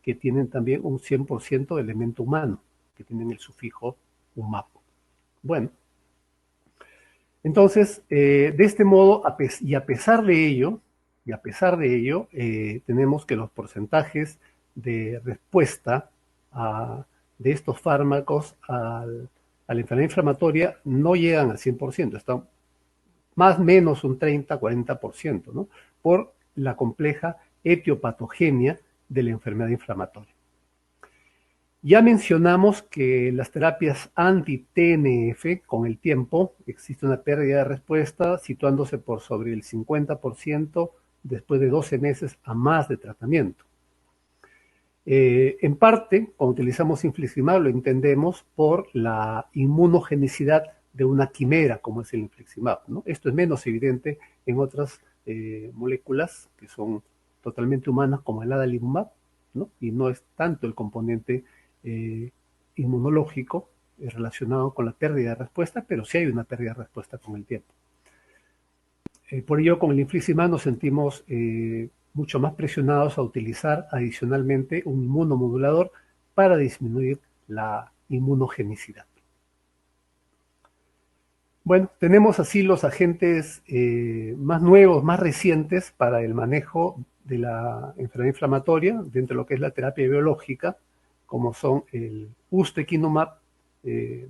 Speaker 5: que tienen también un 100% de elemento humano, que tienen el sufijo umab. Bueno, entonces, de este modo, a pesar de ello, tenemos que los porcentajes de respuesta de estos fármacos a la enfermedad inflamatoria no llegan al 100%, están más o menos un 30-40%, ¿no? Por la compleja etiopatogenia de la enfermedad inflamatoria. Ya mencionamos que las terapias anti-TNF, con el tiempo, existe una pérdida de respuesta situándose por sobre el 50% después de 12 meses a más de tratamiento. En parte, cuando utilizamos infliximab, lo entendemos por la inmunogenicidad de una quimera, como es el infliximab, ¿no? Esto es menos evidente en otras moléculas que son totalmente humanas, como el adalimumab, ¿no? Y no es tanto el componente inmunológico relacionado con la pérdida de respuesta, pero sí hay una pérdida de respuesta con el tiempo. Por ello, con el infliximab nos sentimos mucho más presionados a utilizar adicionalmente un inmunomodulador para disminuir la inmunogenicidad. Bueno, tenemos así los agentes más nuevos, más recientes para el manejo de la enfermedad inflamatoria dentro de lo que es la terapia biológica, como son el ustekinumab,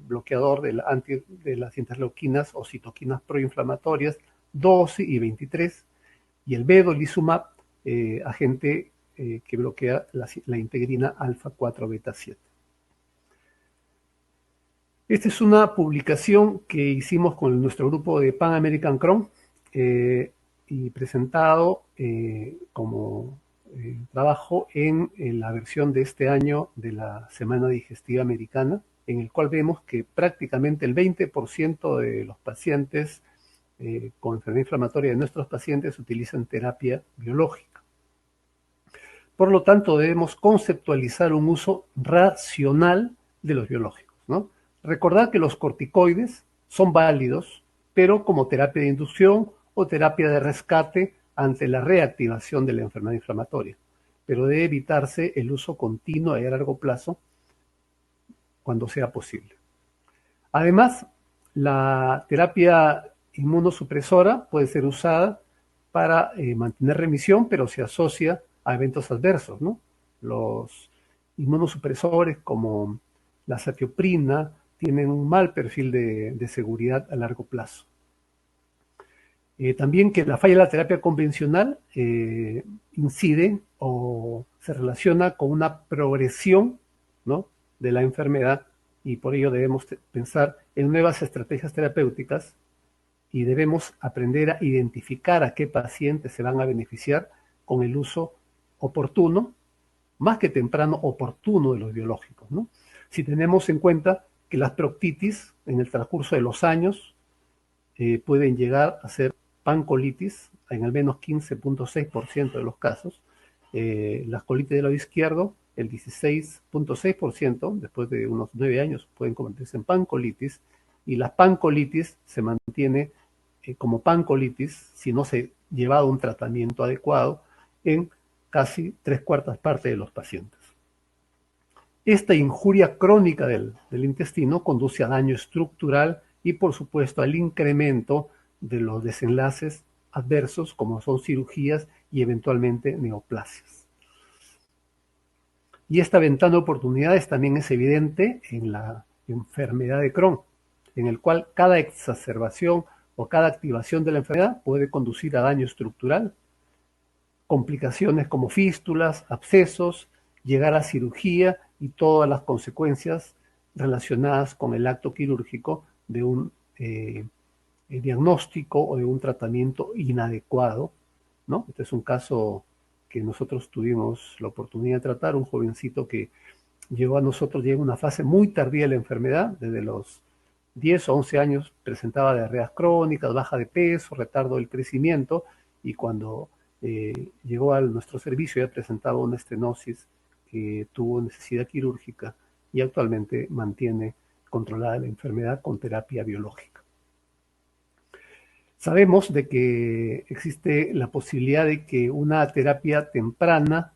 Speaker 5: bloqueador de las interleuquinas o citoquinas proinflamatorias 12 y 23, y el vedolizumab, agente que bloquea la integrina alfa 4 beta 7. Esta es una publicación que hicimos con nuestro grupo de Pan American Crohn y presentado como trabajo en la versión de este año de la Semana Digestiva Americana, en el cual vemos que prácticamente el 20% de los pacientes con enfermedad inflamatoria de nuestros pacientes utilizan terapia biológica. Por lo tanto, debemos conceptualizar un uso racional de los biológicos, ¿no? Recordar que los corticoides son válidos, pero como terapia de inducción o terapia de rescate ante la reactivación de la enfermedad inflamatoria, pero debe evitarse el uso continuo a largo plazo cuando sea posible. Además, la terapia inmunosupresora puede ser usada para mantener remisión, pero se asocia a eventos adversos, ¿no? Los inmunosupresores como la satioprina tienen un mal perfil de seguridad a largo plazo. También que la falla de la terapia convencional incide o se relaciona con una progresión, ¿no?, de la enfermedad y por ello debemos pensar en nuevas estrategias terapéuticas y debemos aprender a identificar a qué pacientes se van a beneficiar con el uso oportuno, más que temprano, oportuno de los biológicos, ¿no? Si tenemos en cuenta que las proctitis en el transcurso de los años pueden llegar a ser pancolitis en al menos 15.6% de los casos, las colitis del lado izquierdo, el 16.6%, después de unos 9 años pueden convertirse en pancolitis, y la pancolitis se mantiene como pancolitis si no se ha llevado un tratamiento adecuado en casi 3/4 partes de los pacientes. Esta injuria crónica del intestino conduce a daño estructural y, por supuesto, al incremento de los desenlaces adversos, como son cirugías y eventualmente neoplasias. Y esta ventana de oportunidades también es evidente en la enfermedad de Crohn, en el cual cada exacerbación o cada activación de la enfermedad puede conducir a daño estructural, complicaciones como fístulas, abscesos, llegar a cirugía y todas las consecuencias relacionadas con el acto quirúrgico de un diagnóstico o de un tratamiento inadecuado, ¿no? Este es un caso que nosotros tuvimos la oportunidad de tratar, un jovencito que llegó a nosotros ya en una fase muy tardía de la enfermedad, desde los 10 o 11 años presentaba diarreas crónicas, baja de peso, retardo del crecimiento, y cuando llegó a nuestro servicio ya presentaba una estenosis que tuvo necesidad quirúrgica y actualmente mantiene controlada la enfermedad con terapia biológica. Sabemos de que existe la posibilidad de que una terapia temprana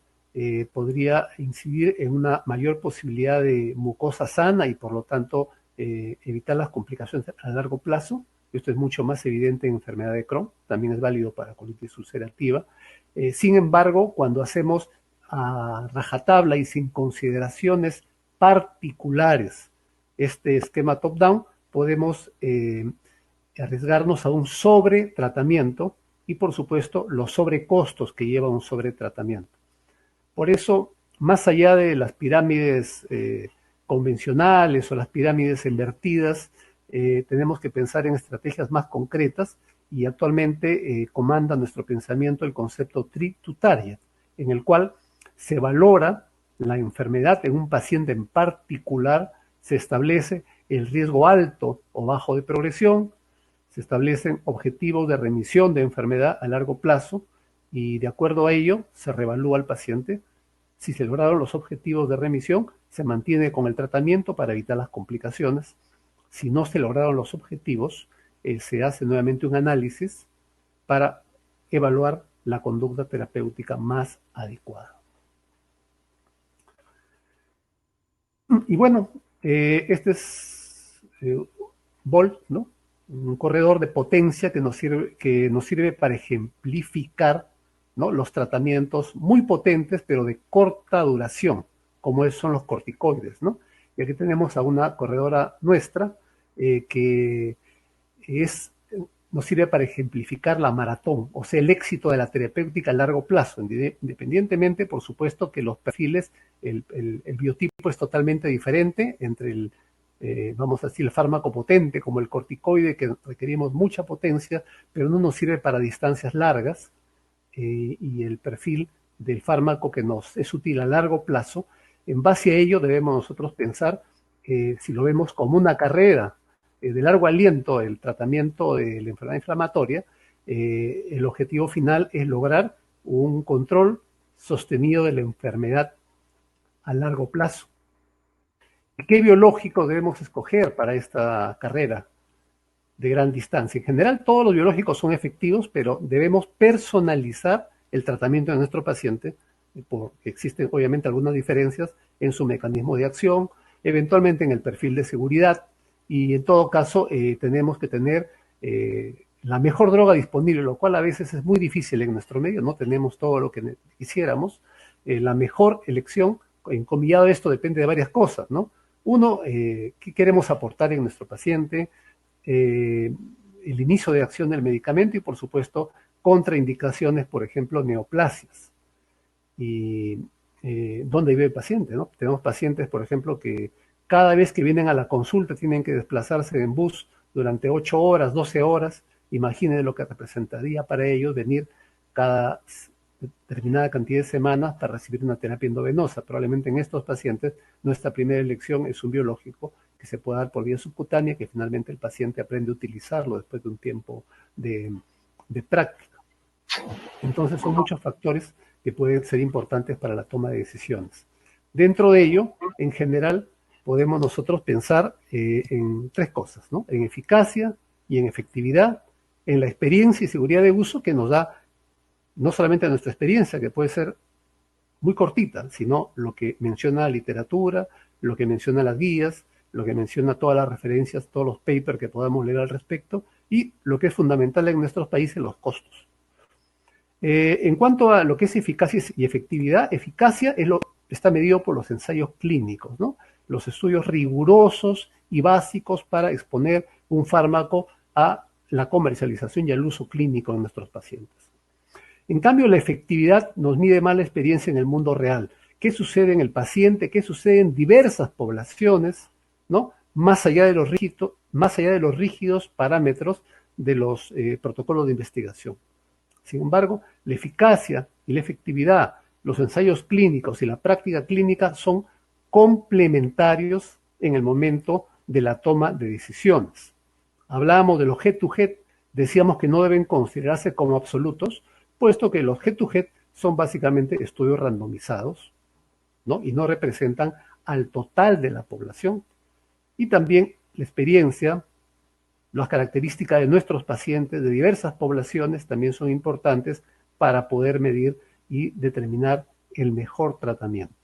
Speaker 5: podría incidir en una mayor posibilidad de mucosa sana y por lo tanto evitar las complicaciones a largo plazo. Esto es mucho más evidente en enfermedad de Crohn, también es válido para colitis ulcerativa. Sin embargo, cuando hacemos a rajatabla y sin consideraciones particulares este esquema top-down, podemos arriesgarnos a un sobretratamiento y, por supuesto, los sobrecostos que lleva un sobretratamiento. Por eso, más allá de las pirámides convencionales o las pirámides invertidas, tenemos que pensar en estrategias más concretas y actualmente comanda nuestro pensamiento el concepto treat to target, en el cual se valora la enfermedad en un paciente en particular, se establece el riesgo alto o bajo de progresión, se establecen objetivos de remisión de enfermedad a largo plazo y de acuerdo a ello se reevalúa al paciente. Si se lograron los objetivos de remisión, se mantiene con el tratamiento para evitar las complicaciones. Si no se lograron los objetivos, se hace nuevamente un análisis para evaluar la conducta terapéutica más adecuada. Y bueno, este es Volt, ¿no? Un corredor de potencia que nos sirve para ejemplificar, ¿no?, los tratamientos muy potentes, pero de corta duración, como son los corticoides, ¿no? Y aquí tenemos a una corredora nuestra que nos sirve para ejemplificar la maratón, o sea, el éxito de la terapéutica a largo plazo, independientemente, por supuesto, que los perfiles, el biotipo es totalmente diferente entre vamos a decir, el fármaco potente como el corticoide, que requerimos mucha potencia, pero no nos sirve para distancias largas, y el perfil del fármaco que nos es útil a largo plazo. En base a ello debemos nosotros pensar, si lo vemos como una carrera de largo aliento, el tratamiento de la enfermedad inflamatoria, el objetivo final es lograr un control sostenido de la enfermedad a largo plazo. ¿Qué biológico debemos escoger para esta carrera de gran distancia? En general, todos los biológicos son efectivos, pero debemos personalizar el tratamiento de nuestro paciente, porque existen obviamente algunas diferencias en su mecanismo de acción, eventualmente en el perfil de seguridad, y en todo caso tenemos que tener la mejor droga disponible, lo cual a veces es muy difícil en nuestro medio, no tenemos todo lo que quisiéramos. La mejor elección, encomillado esto, depende de varias cosas, ¿no? Uno, ¿qué queremos aportar en nuestro paciente? El inicio de acción del medicamento y, por supuesto, contraindicaciones, por ejemplo, neoplasias. Y dónde vive el paciente, ¿no? Tenemos pacientes, por ejemplo, que cada vez que vienen a la consulta tienen que desplazarse en bus durante 8 horas, 12 horas. Imaginen lo que representaría para ellos venir cada determinada cantidad de semanas para recibir una terapia endovenosa. Probablemente en estos pacientes nuestra primera elección es un biológico que se puede dar por vía subcutánea, que finalmente el paciente aprende a utilizarlo después de un tiempo de práctica. Entonces son muchos factores que pueden ser importantes para la toma de decisiones. Dentro de ello, en general, podemos nosotros pensar en 3 cosas, ¿no? En eficacia y en efectividad, en la experiencia y seguridad de uso que nos da no solamente nuestra experiencia, que puede ser muy cortita, sino lo que menciona la literatura, lo que menciona las guías, lo que menciona todas las referencias, todos los papers que podamos leer al respecto, y lo que es fundamental en nuestros países, los costos. En cuanto a lo que es eficacia y efectividad, eficacia está medido por los ensayos clínicos, ¿no? Los estudios rigurosos y básicos para exponer un fármaco a la comercialización y al uso clínico en nuestros pacientes. En cambio, la efectividad nos mide más la experiencia en el mundo real. ¿Qué sucede en el paciente? ¿Qué sucede en diversas poblaciones, ¿no? Más allá de los rígidos parámetros de los protocolos de investigación. Sin embargo, la eficacia y la efectividad, los ensayos clínicos y la práctica clínica son complementarios en el momento de la toma de decisiones. Hablábamos de los head-to-head, decíamos que no deben considerarse como absolutos, puesto que los head-to-head son básicamente estudios randomizados, ¿no? Y no representan al total de la población. Y también la experiencia, las características de nuestros pacientes de diversas poblaciones también son importantes para poder medir y determinar el mejor tratamiento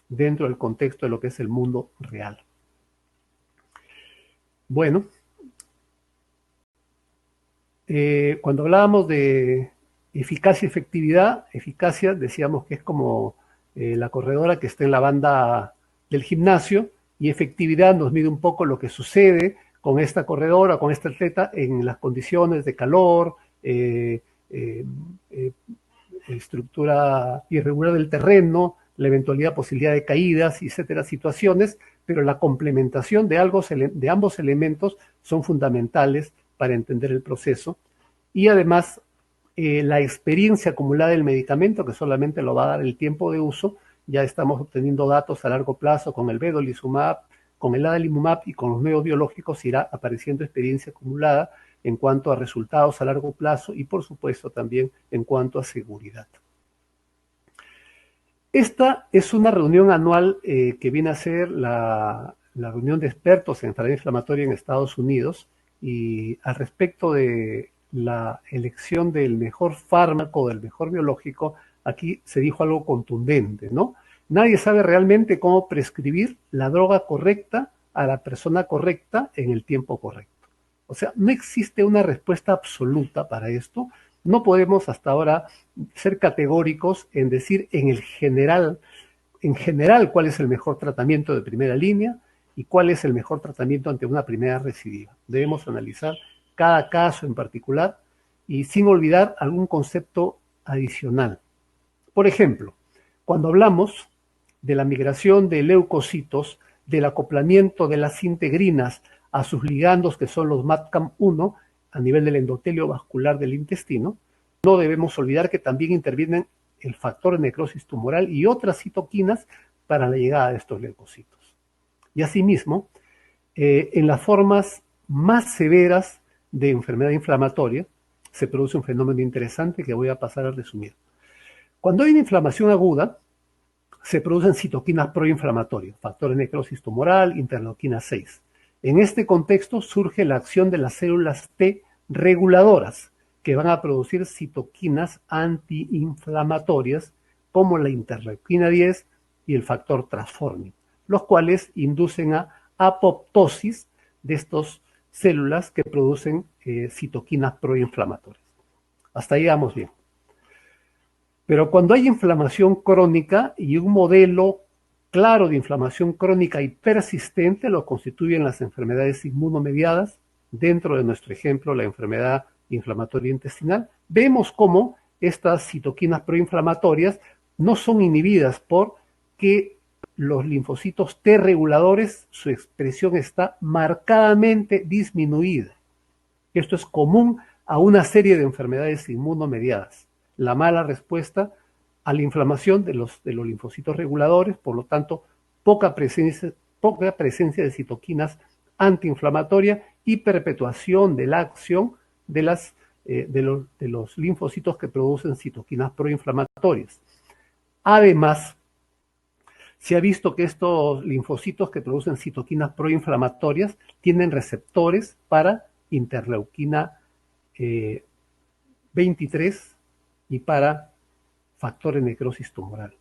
Speaker 5: dentro del contexto de lo que es el mundo real. Bueno, cuando hablábamos de eficacia y efectividad, eficacia decíamos que es como la corredora que está en la banda del gimnasio, y efectividad nos mide un poco lo que sucede con esta corredora, con este atleta en las condiciones de calor, estructura irregular del terreno, la eventualidad, posibilidad de caídas, etcétera, situaciones, pero la complementación de ambos elementos son fundamentales para entender el proceso, y además la experiencia acumulada del medicamento, que solamente lo va a dar el tiempo de uso. Ya estamos obteniendo datos a largo plazo con el vedolizumab, con el adalimumab y con los nuevos biológicos irá apareciendo experiencia acumulada en cuanto a resultados a largo plazo y por supuesto también en cuanto a seguridad. Esta es una reunión anual que viene a ser la reunión de expertos en enfermedad inflamatoria en Estados Unidos, y al respecto de la elección del mejor fármaco, del mejor biológico, aquí se dijo algo contundente, ¿no? Nadie sabe realmente cómo prescribir la droga correcta a la persona correcta en el tiempo correcto. O sea, no existe una respuesta absoluta para esto. No podemos hasta ahora ser categóricos en decir en general cuál es el mejor tratamiento de primera línea y cuál es el mejor tratamiento ante una primera recidiva. Debemos analizar cada caso en particular y sin olvidar algún concepto adicional. Por ejemplo, cuando hablamos de la migración de leucocitos, del acoplamiento de las integrinas a sus ligandos, que son los MAdCAM-1, a nivel del endotelio vascular del intestino, no debemos olvidar que también intervienen el factor de necrosis tumoral y otras citoquinas para la llegada de estos leucocitos. Y asimismo, en las formas más severas de enfermedad inflamatoria, se produce un fenómeno interesante que voy a pasar a resumir. Cuando hay una inflamación aguda, se producen citoquinas proinflamatorias, factor de necrosis tumoral, interleuquina 6. En este contexto surge la acción de las células T reguladoras, que van a producir citoquinas antiinflamatorias, como la interleuquina 10 y el factor transforming, los cuales inducen a apoptosis de estas células que producen citoquinas proinflamatorias. Hasta ahí vamos bien. Pero cuando hay inflamación crónica, y un modelo claro de inflamación crónica y persistente lo constituyen las enfermedades inmunomediadas, dentro de nuestro ejemplo la enfermedad inflamatoria intestinal, vemos cómo estas citoquinas proinflamatorias no son inhibidas porque los linfocitos T reguladores, su expresión está marcadamente disminuida. Esto es común a una serie de enfermedades inmunomediadas. La mala respuesta a la inflamación de los linfocitos reguladores, por lo tanto, poca presencia de citoquinas antiinflamatorias y perpetuación de la acción de los linfocitos que producen citoquinas proinflamatorias. Además, se ha visto que estos linfocitos que producen citoquinas proinflamatorias tienen receptores para interleuquina 23 y para factor de necrosis tumoral.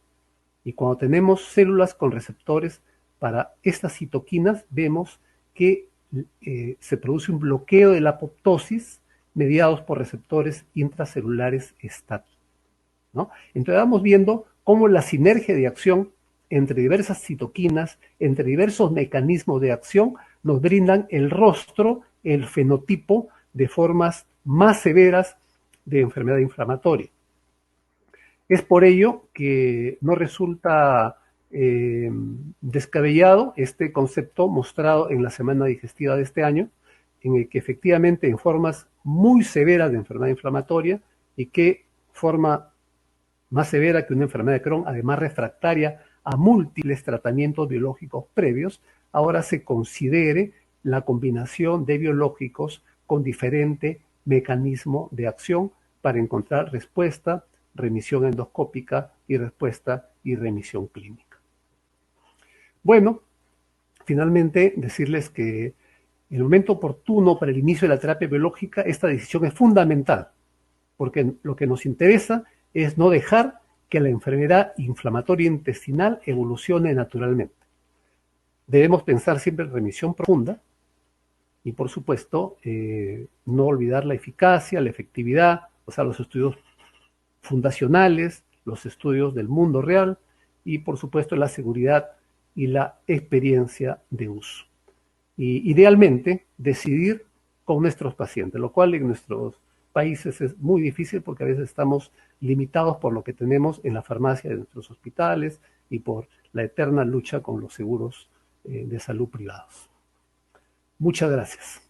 Speaker 5: Y cuando tenemos células con receptores para estas citoquinas, vemos que se produce un bloqueo de la apoptosis mediados por receptores intracelulares STAT, ¿no? Entonces vamos viendo cómo la sinergia de acción entre diversas citoquinas, entre diversos mecanismos de acción, nos brindan el rostro, el fenotipo de formas más severas de enfermedad inflamatoria. Es por ello que no resulta descabellado este concepto mostrado en la semana digestiva de este año, en el que efectivamente en formas muy severas de enfermedad inflamatoria y que forma más severa que una enfermedad de Crohn, además refractaria a múltiples tratamientos biológicos previos, ahora se considere la combinación de biológicos con diferente mecanismo de acción para encontrar respuesta, remisión endoscópica y respuesta y remisión clínica. Bueno, finalmente decirles que en el momento oportuno para el inicio de la terapia biológica, esta decisión es fundamental, porque lo que nos interesa es no dejar que la enfermedad inflamatoria intestinal evolucione naturalmente. Debemos pensar siempre en remisión profunda y, por supuesto, no olvidar la eficacia, la efectividad, o sea, los estudios fundacionales, los estudios del mundo real y, por supuesto, la seguridad y la experiencia de uso. Y idealmente decidir con nuestros pacientes, lo cual en nuestros países es muy difícil porque a veces estamos limitados por lo que tenemos en la farmacia de nuestros hospitales y por la eterna lucha con los seguros de salud privados. Muchas gracias.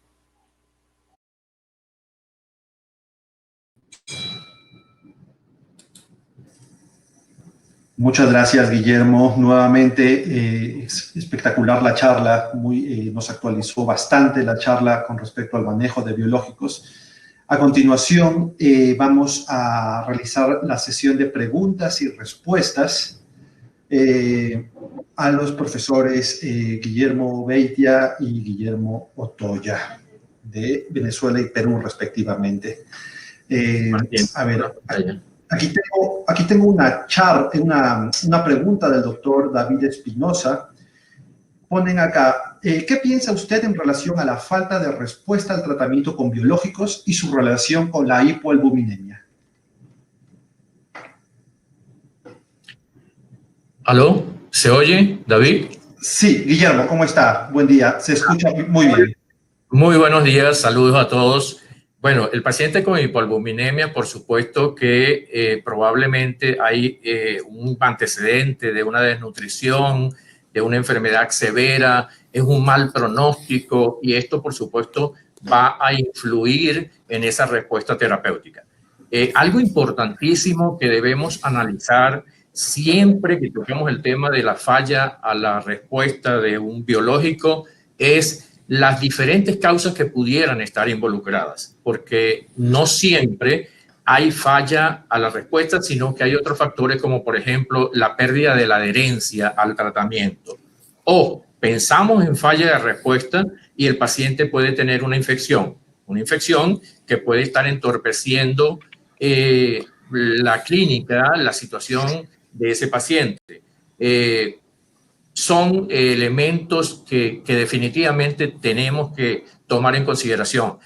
Speaker 3: Muchas gracias, Guillermo. Nuevamente, espectacular la charla. Nos actualizó bastante la charla con respecto al manejo de biológicos. A continuación, vamos a realizar la sesión de preguntas y respuestas a los profesores Guillermo Beitia y Guillermo Otoya, de Venezuela y Perú, respectivamente. A ver, aquí tengo una pregunta del doctor David Espinosa. Ponen acá, ¿qué piensa usted en relación a la falta de respuesta al tratamiento con biológicos y su relación con la hipoalbuminemia?
Speaker 4: ¿Aló? ¿Se oye, David?
Speaker 3: Sí, Guillermo, ¿cómo está? Buen día, se escucha muy bien.
Speaker 4: Muy buenos días, saludos a todos. Bueno, el paciente con hipoalbuminemia, por supuesto que probablemente hay un antecedente de una desnutrición, de una enfermedad severa, es un mal pronóstico y esto, por supuesto, va a influir en esa respuesta terapéutica. Algo importantísimo que debemos analizar siempre que toquemos el tema de la falla a la respuesta de un biológico es las diferentes causas que pudieran estar involucradas, porque no siempre hay falla a la respuesta, sino que hay otros factores como, por ejemplo, la pérdida de la adherencia al tratamiento. O pensamos en falla de respuesta y el paciente puede tener una infección que puede estar entorpeciendo la clínica, la situación de ese paciente. Son elementos que definitivamente tenemos que tomar en consideración.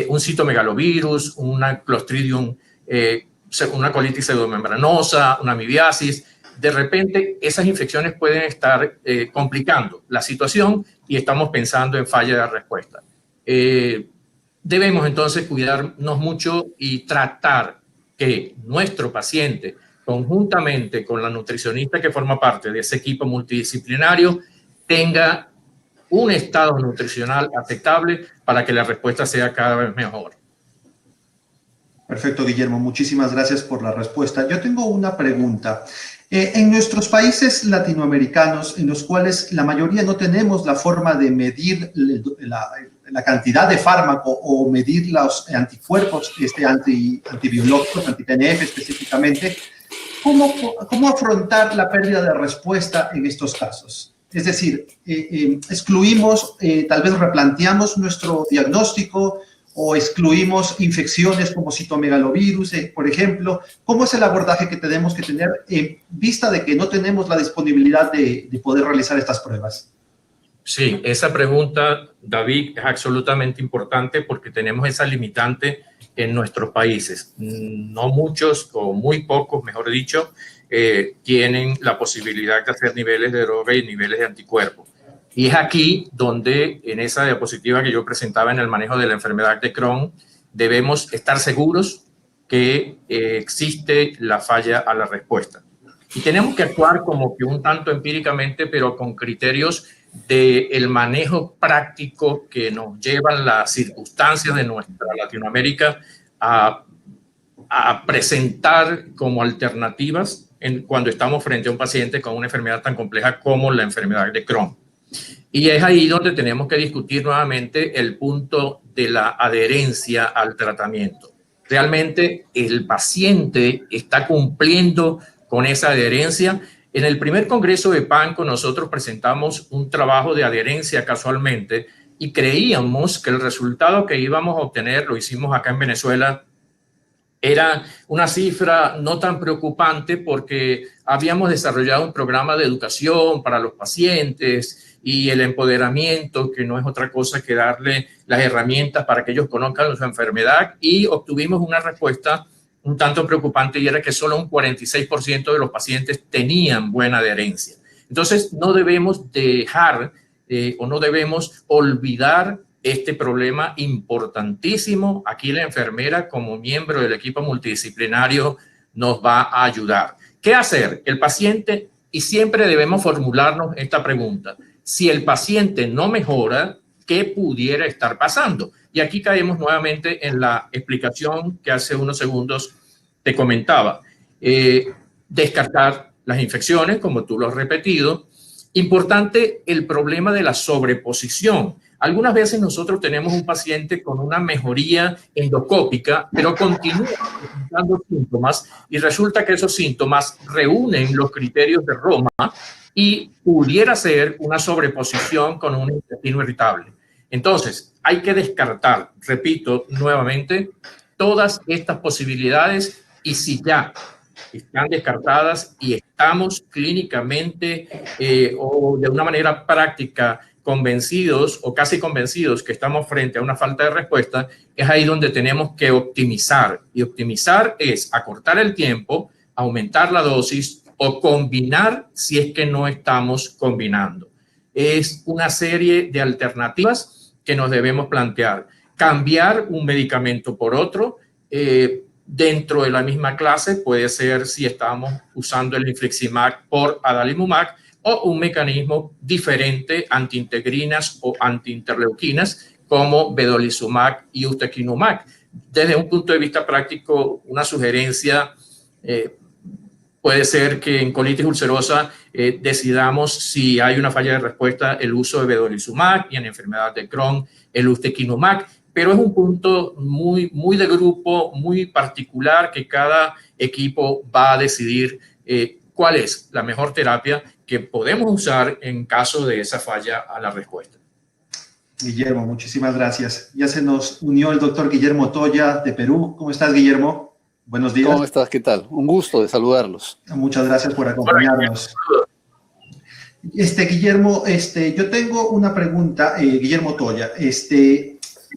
Speaker 4: Un citomegalovirus, una Clostridium, una colitis pseudomembranosa, una amibiasis. De repente, esas infecciones pueden estar complicando la situación y estamos pensando en falla de respuesta. Debemos entonces cuidarnos mucho y tratar que nuestro paciente conjuntamente con la nutricionista que forma parte de ese equipo multidisciplinario, tenga un estado nutricional aceptable para que la respuesta sea cada vez mejor.
Speaker 3: Perfecto, Guillermo. Muchísimas gracias por la respuesta. Yo tengo una pregunta. En nuestros países latinoamericanos, en los cuales la mayoría no tenemos la forma de medir la cantidad de fármaco o medir los anticuerpos antibiológicos, anti-TNF específicamente, ¿cómo afrontar la pérdida de respuesta en estos casos? Es decir, excluimos, tal vez replanteamos nuestro diagnóstico o excluimos infecciones como citomegalovirus, por ejemplo. ¿Cómo es el abordaje que tenemos que tener en vista de que no tenemos la disponibilidad de poder realizar estas pruebas?
Speaker 4: Sí, esa pregunta, David, es absolutamente importante porque tenemos esa limitante en nuestros países. No muchos, o muy pocos, mejor dicho, tienen la posibilidad de hacer niveles de droga y niveles de anticuerpos. Y es aquí donde, en esa diapositiva que yo presentaba en el manejo de la enfermedad de Crohn, debemos estar seguros que existe la falla a la respuesta. Y tenemos que actuar como que un tanto empíricamente, pero con criterios del manejo práctico que nos llevan las circunstancias de nuestra Latinoamérica a presentar como alternativas cuando estamos frente a un paciente con una enfermedad tan compleja como la enfermedad de Crohn. Y es ahí donde tenemos que discutir nuevamente el punto de la adherencia al tratamiento. ¿Realmente el paciente está cumpliendo con esa adherencia? En el primer congreso de PANCO nosotros presentamos un trabajo de adherencia casualmente y creíamos que el resultado que íbamos a obtener, lo hicimos acá en Venezuela, era una cifra no tan preocupante porque habíamos desarrollado un programa de educación para los pacientes y el empoderamiento, que no es otra cosa que darle las herramientas para que ellos conozcan su enfermedad, y obtuvimos una respuesta un tanto preocupante, y era que solo un 46% de los pacientes tenían buena adherencia. Entonces, no debemos dejar o no debemos olvidar este problema importantísimo. Aquí la enfermera, como miembro del equipo multidisciplinario, nos va a ayudar. ¿Qué hacer? El paciente, y siempre debemos formularnos esta pregunta: si el paciente no mejora, ¿qué pudiera estar pasando? Y aquí caemos nuevamente en la explicación que hace unos segundos te comentaba. Descartar las infecciones, como tú lo has repetido. Importante el problema de la sobreposición. Algunas veces nosotros tenemos un paciente con una mejoría endoscópica, pero continúa presentando síntomas y resulta que esos síntomas reúnen los criterios de Roma y pudiera ser una sobreposición con un intestino irritable. Entonces, hay que descartar, repito nuevamente, todas estas posibilidades, y si ya están descartadas y estamos clínicamente o de una manera práctica convencidos o casi convencidos que estamos frente a una falta de respuesta, es ahí donde tenemos que optimizar. Y optimizar es acortar el tiempo, aumentar la dosis o combinar si es que no estamos combinando. Es una serie de alternativas que nos debemos plantear. Cambiar un medicamento por otro dentro de la misma clase puede ser si estamos usando el infliximab por adalimumab, o un mecanismo diferente, antiintegrinas o antiinterleuquinas, como vedolizumab y ustekinumab. Desde un punto de vista práctico, una sugerencia puede ser que en colitis ulcerosa decidamos, si hay una falla de respuesta, el uso de vedolizumab, y en enfermedad de Crohn el ustekinumab, pero es un punto muy de grupo, muy particular, que cada equipo va a decidir cuál es la mejor terapia que podemos usar en caso de esa falla a la respuesta.
Speaker 3: Guillermo, muchísimas gracias. Ya se nos unió el doctor Guillermo Toya de Perú. ¿Cómo estás, Guillermo? Buenos días.
Speaker 6: ¿Cómo estás? ¿Qué tal? Un gusto de saludarlos.
Speaker 3: Muchas gracias por acompañarnos. Guillermo, yo tengo una pregunta, Guillermo Toya.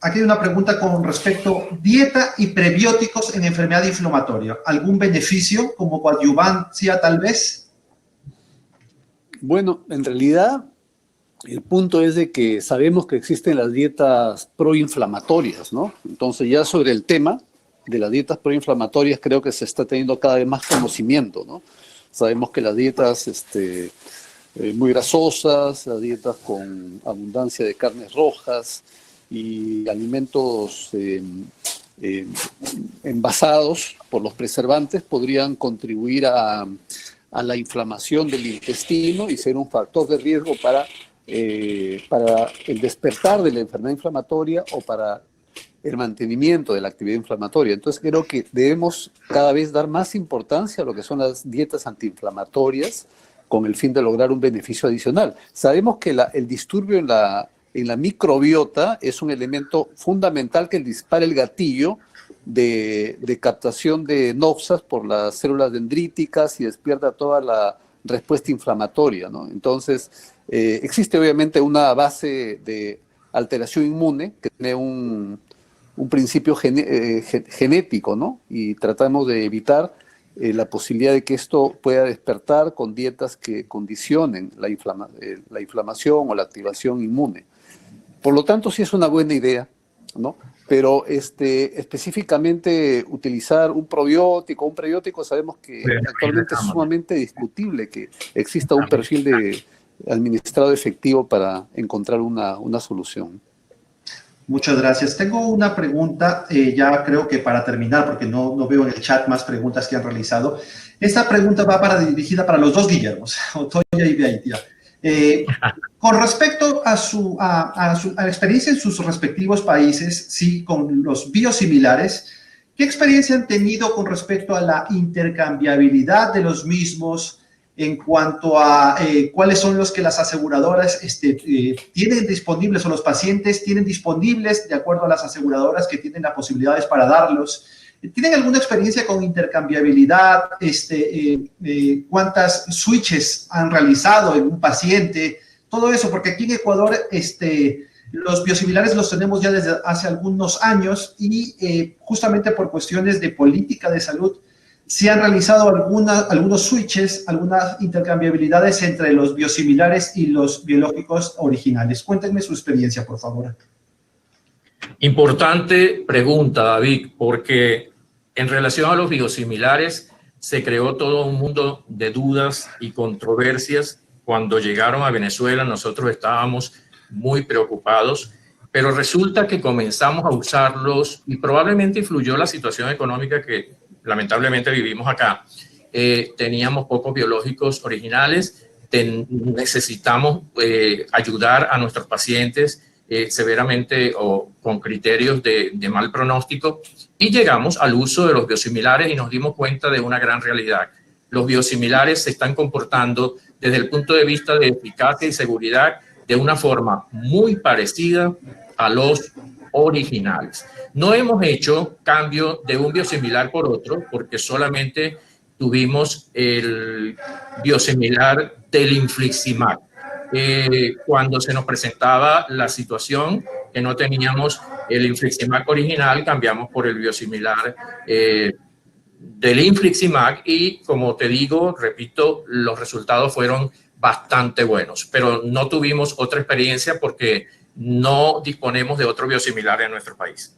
Speaker 3: Aquí hay una pregunta con respecto a dieta y prebióticos en enfermedad inflamatoria. ¿Algún beneficio como coadyuvancia tal vez?
Speaker 6: Bueno, en realidad el punto es de que sabemos que existen las dietas proinflamatorias, ¿no? Entonces ya sobre el tema de las dietas proinflamatorias creo que se está teniendo cada vez más conocimiento, ¿no? Sabemos que las dietas muy grasosas, las dietas con abundancia de carnes rojas y alimentos envasados por los preservantes podrían contribuir a la inflamación del intestino y ser un factor de riesgo para el despertar de la enfermedad inflamatoria o para el mantenimiento de la actividad inflamatoria. Entonces creo que debemos cada vez dar más importancia a lo que son las dietas antiinflamatorias con el fin de lograr un beneficio adicional. Sabemos que el disturbio en la microbiota es un elemento fundamental que dispara el gatillo de captación de noxas por las células dendríticas y despierta toda la respuesta inflamatoria, ¿no? Entonces, existe obviamente una base de alteración inmune que tiene un principio genético, ¿no? Y tratamos de evitar la posibilidad de que esto pueda despertar con dietas que condicionen la inflamación o la activación inmune. Por lo tanto, sí es una buena idea, ¿no? Pero específicamente utilizar un probiótico, un prebiótico, sabemos que actualmente es sumamente discutible que exista un perfil de administrado efectivo para encontrar una solución.
Speaker 3: Muchas gracias. Tengo una pregunta, ya creo que para terminar, porque no veo en el chat más preguntas que han realizado. Esta pregunta va dirigida para los dos Guillermos, Otoya y Beitia. Con respecto a la experiencia en sus respectivos países, sí, con los biosimilares, ¿qué experiencia han tenido con respecto a la intercambiabilidad de los mismos en cuanto a cuáles son los que las aseguradoras tienen disponibles o los pacientes tienen disponibles de acuerdo a las aseguradoras que tienen las posibilidades para darlos? ¿Tienen alguna experiencia con intercambiabilidad? ¿Cuántas switches han realizado en un paciente? Todo eso, porque aquí en Ecuador los biosimilares los tenemos ya desde hace algunos años y justamente por cuestiones de política de salud se han realizado algunos switches, algunas intercambiabilidades entre los biosimilares y los biológicos originales. Cuéntenme su experiencia, por favor.
Speaker 4: Importante pregunta, David, porque en relación a los biosimilares se creó todo un mundo de dudas y controversias. Cuando llegaron a Venezuela nosotros estábamos muy preocupados, pero resulta que comenzamos a usarlos y probablemente influyó la situación económica que lamentablemente vivimos acá. Teníamos pocos biológicos originales, necesitamos ayudar a nuestros pacientes severamente o con criterios de mal pronóstico y llegamos al uso de los biosimilares y nos dimos cuenta de una gran realidad. Los biosimilares se están comportando desde el punto de vista de eficacia y seguridad de una forma muy parecida a los originales. No hemos hecho cambio de un biosimilar por otro porque solamente tuvimos el biosimilar del infliximab. Cuando se nos presentaba la situación que no teníamos el infliximab original, cambiamos por el biosimilar del infliximab y, como te digo, repito, los resultados fueron bastante buenos, pero no tuvimos otra experiencia porque no disponemos de otro biosimilar en nuestro país.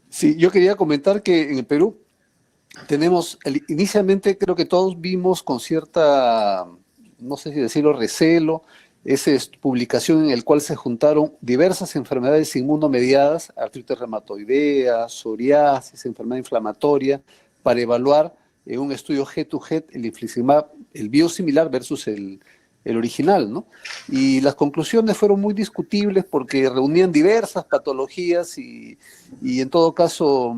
Speaker 6: Sí, yo quería comentar que en el Perú tenemos, inicialmente creo que todos vimos con cierta, no sé si decirlo, recelo, esa publicación en la cual se juntaron diversas enfermedades inmunomediadas, artritis reumatoidea, psoriasis, enfermedad inflamatoria, para evaluar en un estudio head-to-head el infliximab, el biosimilar versus el original, ¿no? Y las conclusiones fueron muy discutibles porque reunían diversas patologías y en todo caso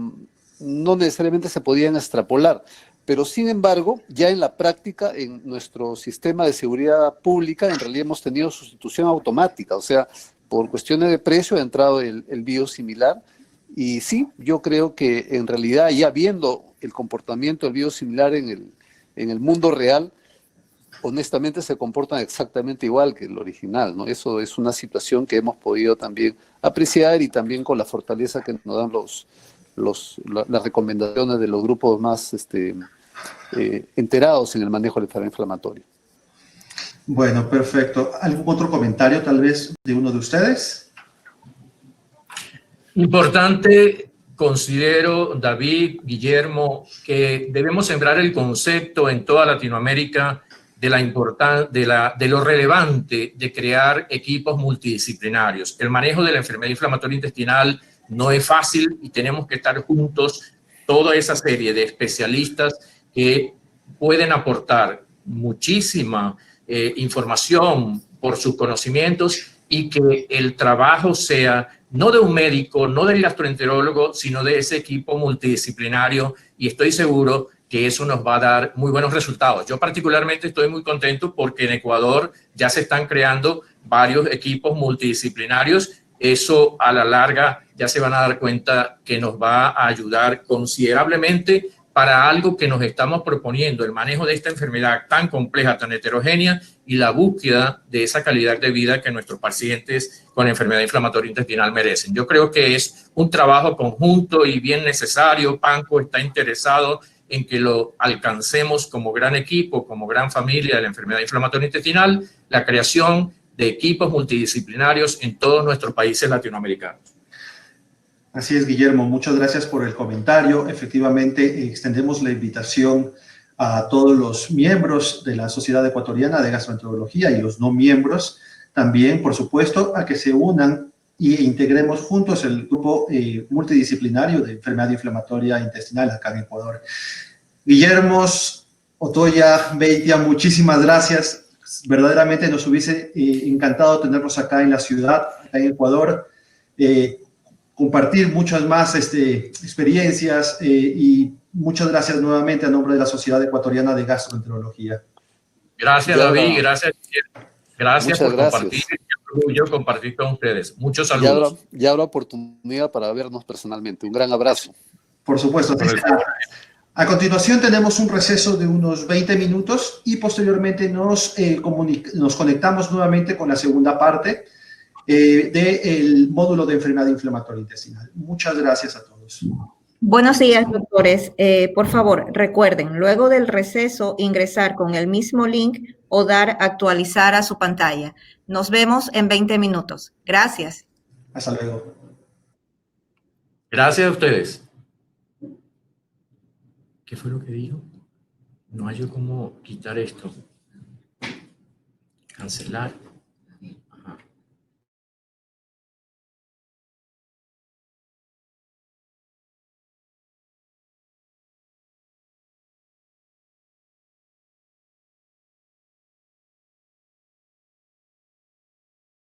Speaker 6: no necesariamente se podían extrapolar. Pero sin embargo, ya en la práctica, en nuestro sistema de seguridad pública, en realidad hemos tenido sustitución automática, o sea, por cuestiones de precio ha entrado el biosimilar. Y sí, yo creo que en realidad ya viendo el comportamiento del biosimilar en el mundo real, honestamente se comportan exactamente igual que el original, ¿no? Eso es una situación que hemos podido también apreciar y también con la fortaleza que nos dan las recomendaciones de los grupos más enterados en el manejo de la enfermedad inflamatoria.
Speaker 3: Bueno, perfecto. ¿Algún otro comentario tal vez de uno de ustedes?
Speaker 4: Importante considero, David, Guillermo, que debemos sembrar el concepto en toda Latinoamérica de lo relevante de crear equipos multidisciplinarios. El manejo de la enfermedad inflamatoria intestinal no es fácil y tenemos que estar juntos, toda esa serie de especialistas que pueden aportar muchísima información por sus conocimientos y que el trabajo sea no de un médico, no del gastroenterólogo, sino de ese equipo multidisciplinario, y estoy seguro que eso nos va a dar muy buenos resultados. Yo particularmente estoy muy contento porque en Ecuador ya se están creando varios equipos multidisciplinarios. Eso a la larga ya se van a dar cuenta que nos va a ayudar considerablemente para algo que nos estamos proponiendo, el manejo de esta enfermedad tan compleja, tan heterogénea, y la búsqueda de esa calidad de vida que nuestros pacientes con enfermedad inflamatoria intestinal merecen. Yo creo que es un trabajo conjunto y bien necesario. PANCO está interesado en que lo alcancemos como gran equipo, como gran familia de la enfermedad inflamatoria intestinal, la creación de equipos multidisciplinarios en todos nuestros países latinoamericanos.
Speaker 3: Así es, Guillermo, muchas gracias por el comentario. Efectivamente, extendemos la invitación a todos los miembros de la Sociedad Ecuatoriana de Gastroenterología y los no miembros también, por supuesto, a que se unan e integremos juntos el grupo multidisciplinario de enfermedad inflamatoria intestinal acá en Ecuador. Guillermo, Otoya, Beitia, muchísimas gracias. Verdaderamente nos hubiese encantado tenerlos acá en la ciudad, acá en Ecuador, compartir muchas más experiencias y muchas gracias nuevamente a nombre de la Sociedad Ecuatoriana de Gastroenterología.
Speaker 4: Gracias, David, gracias por compartir. Yo compartir con ustedes. Muchos saludos.
Speaker 6: Ya habrá oportunidad para vernos personalmente. Un gran abrazo.
Speaker 3: Por supuesto. A continuación tenemos un receso de unos 20 minutos y posteriormente nos conectamos nuevamente con la segunda parte del módulo de enfermedad inflamatoria intestinal. Muchas gracias a todos.
Speaker 7: Buenos días, doctores. Por favor, recuerden, luego del receso, ingresar con el mismo link o dar actualizar a su pantalla. Nos vemos en 20 minutos. Gracias.
Speaker 3: Hasta luego.
Speaker 4: Gracias a ustedes. ¿Qué fue lo que dijo? No hay cómo quitar esto. Cancelar.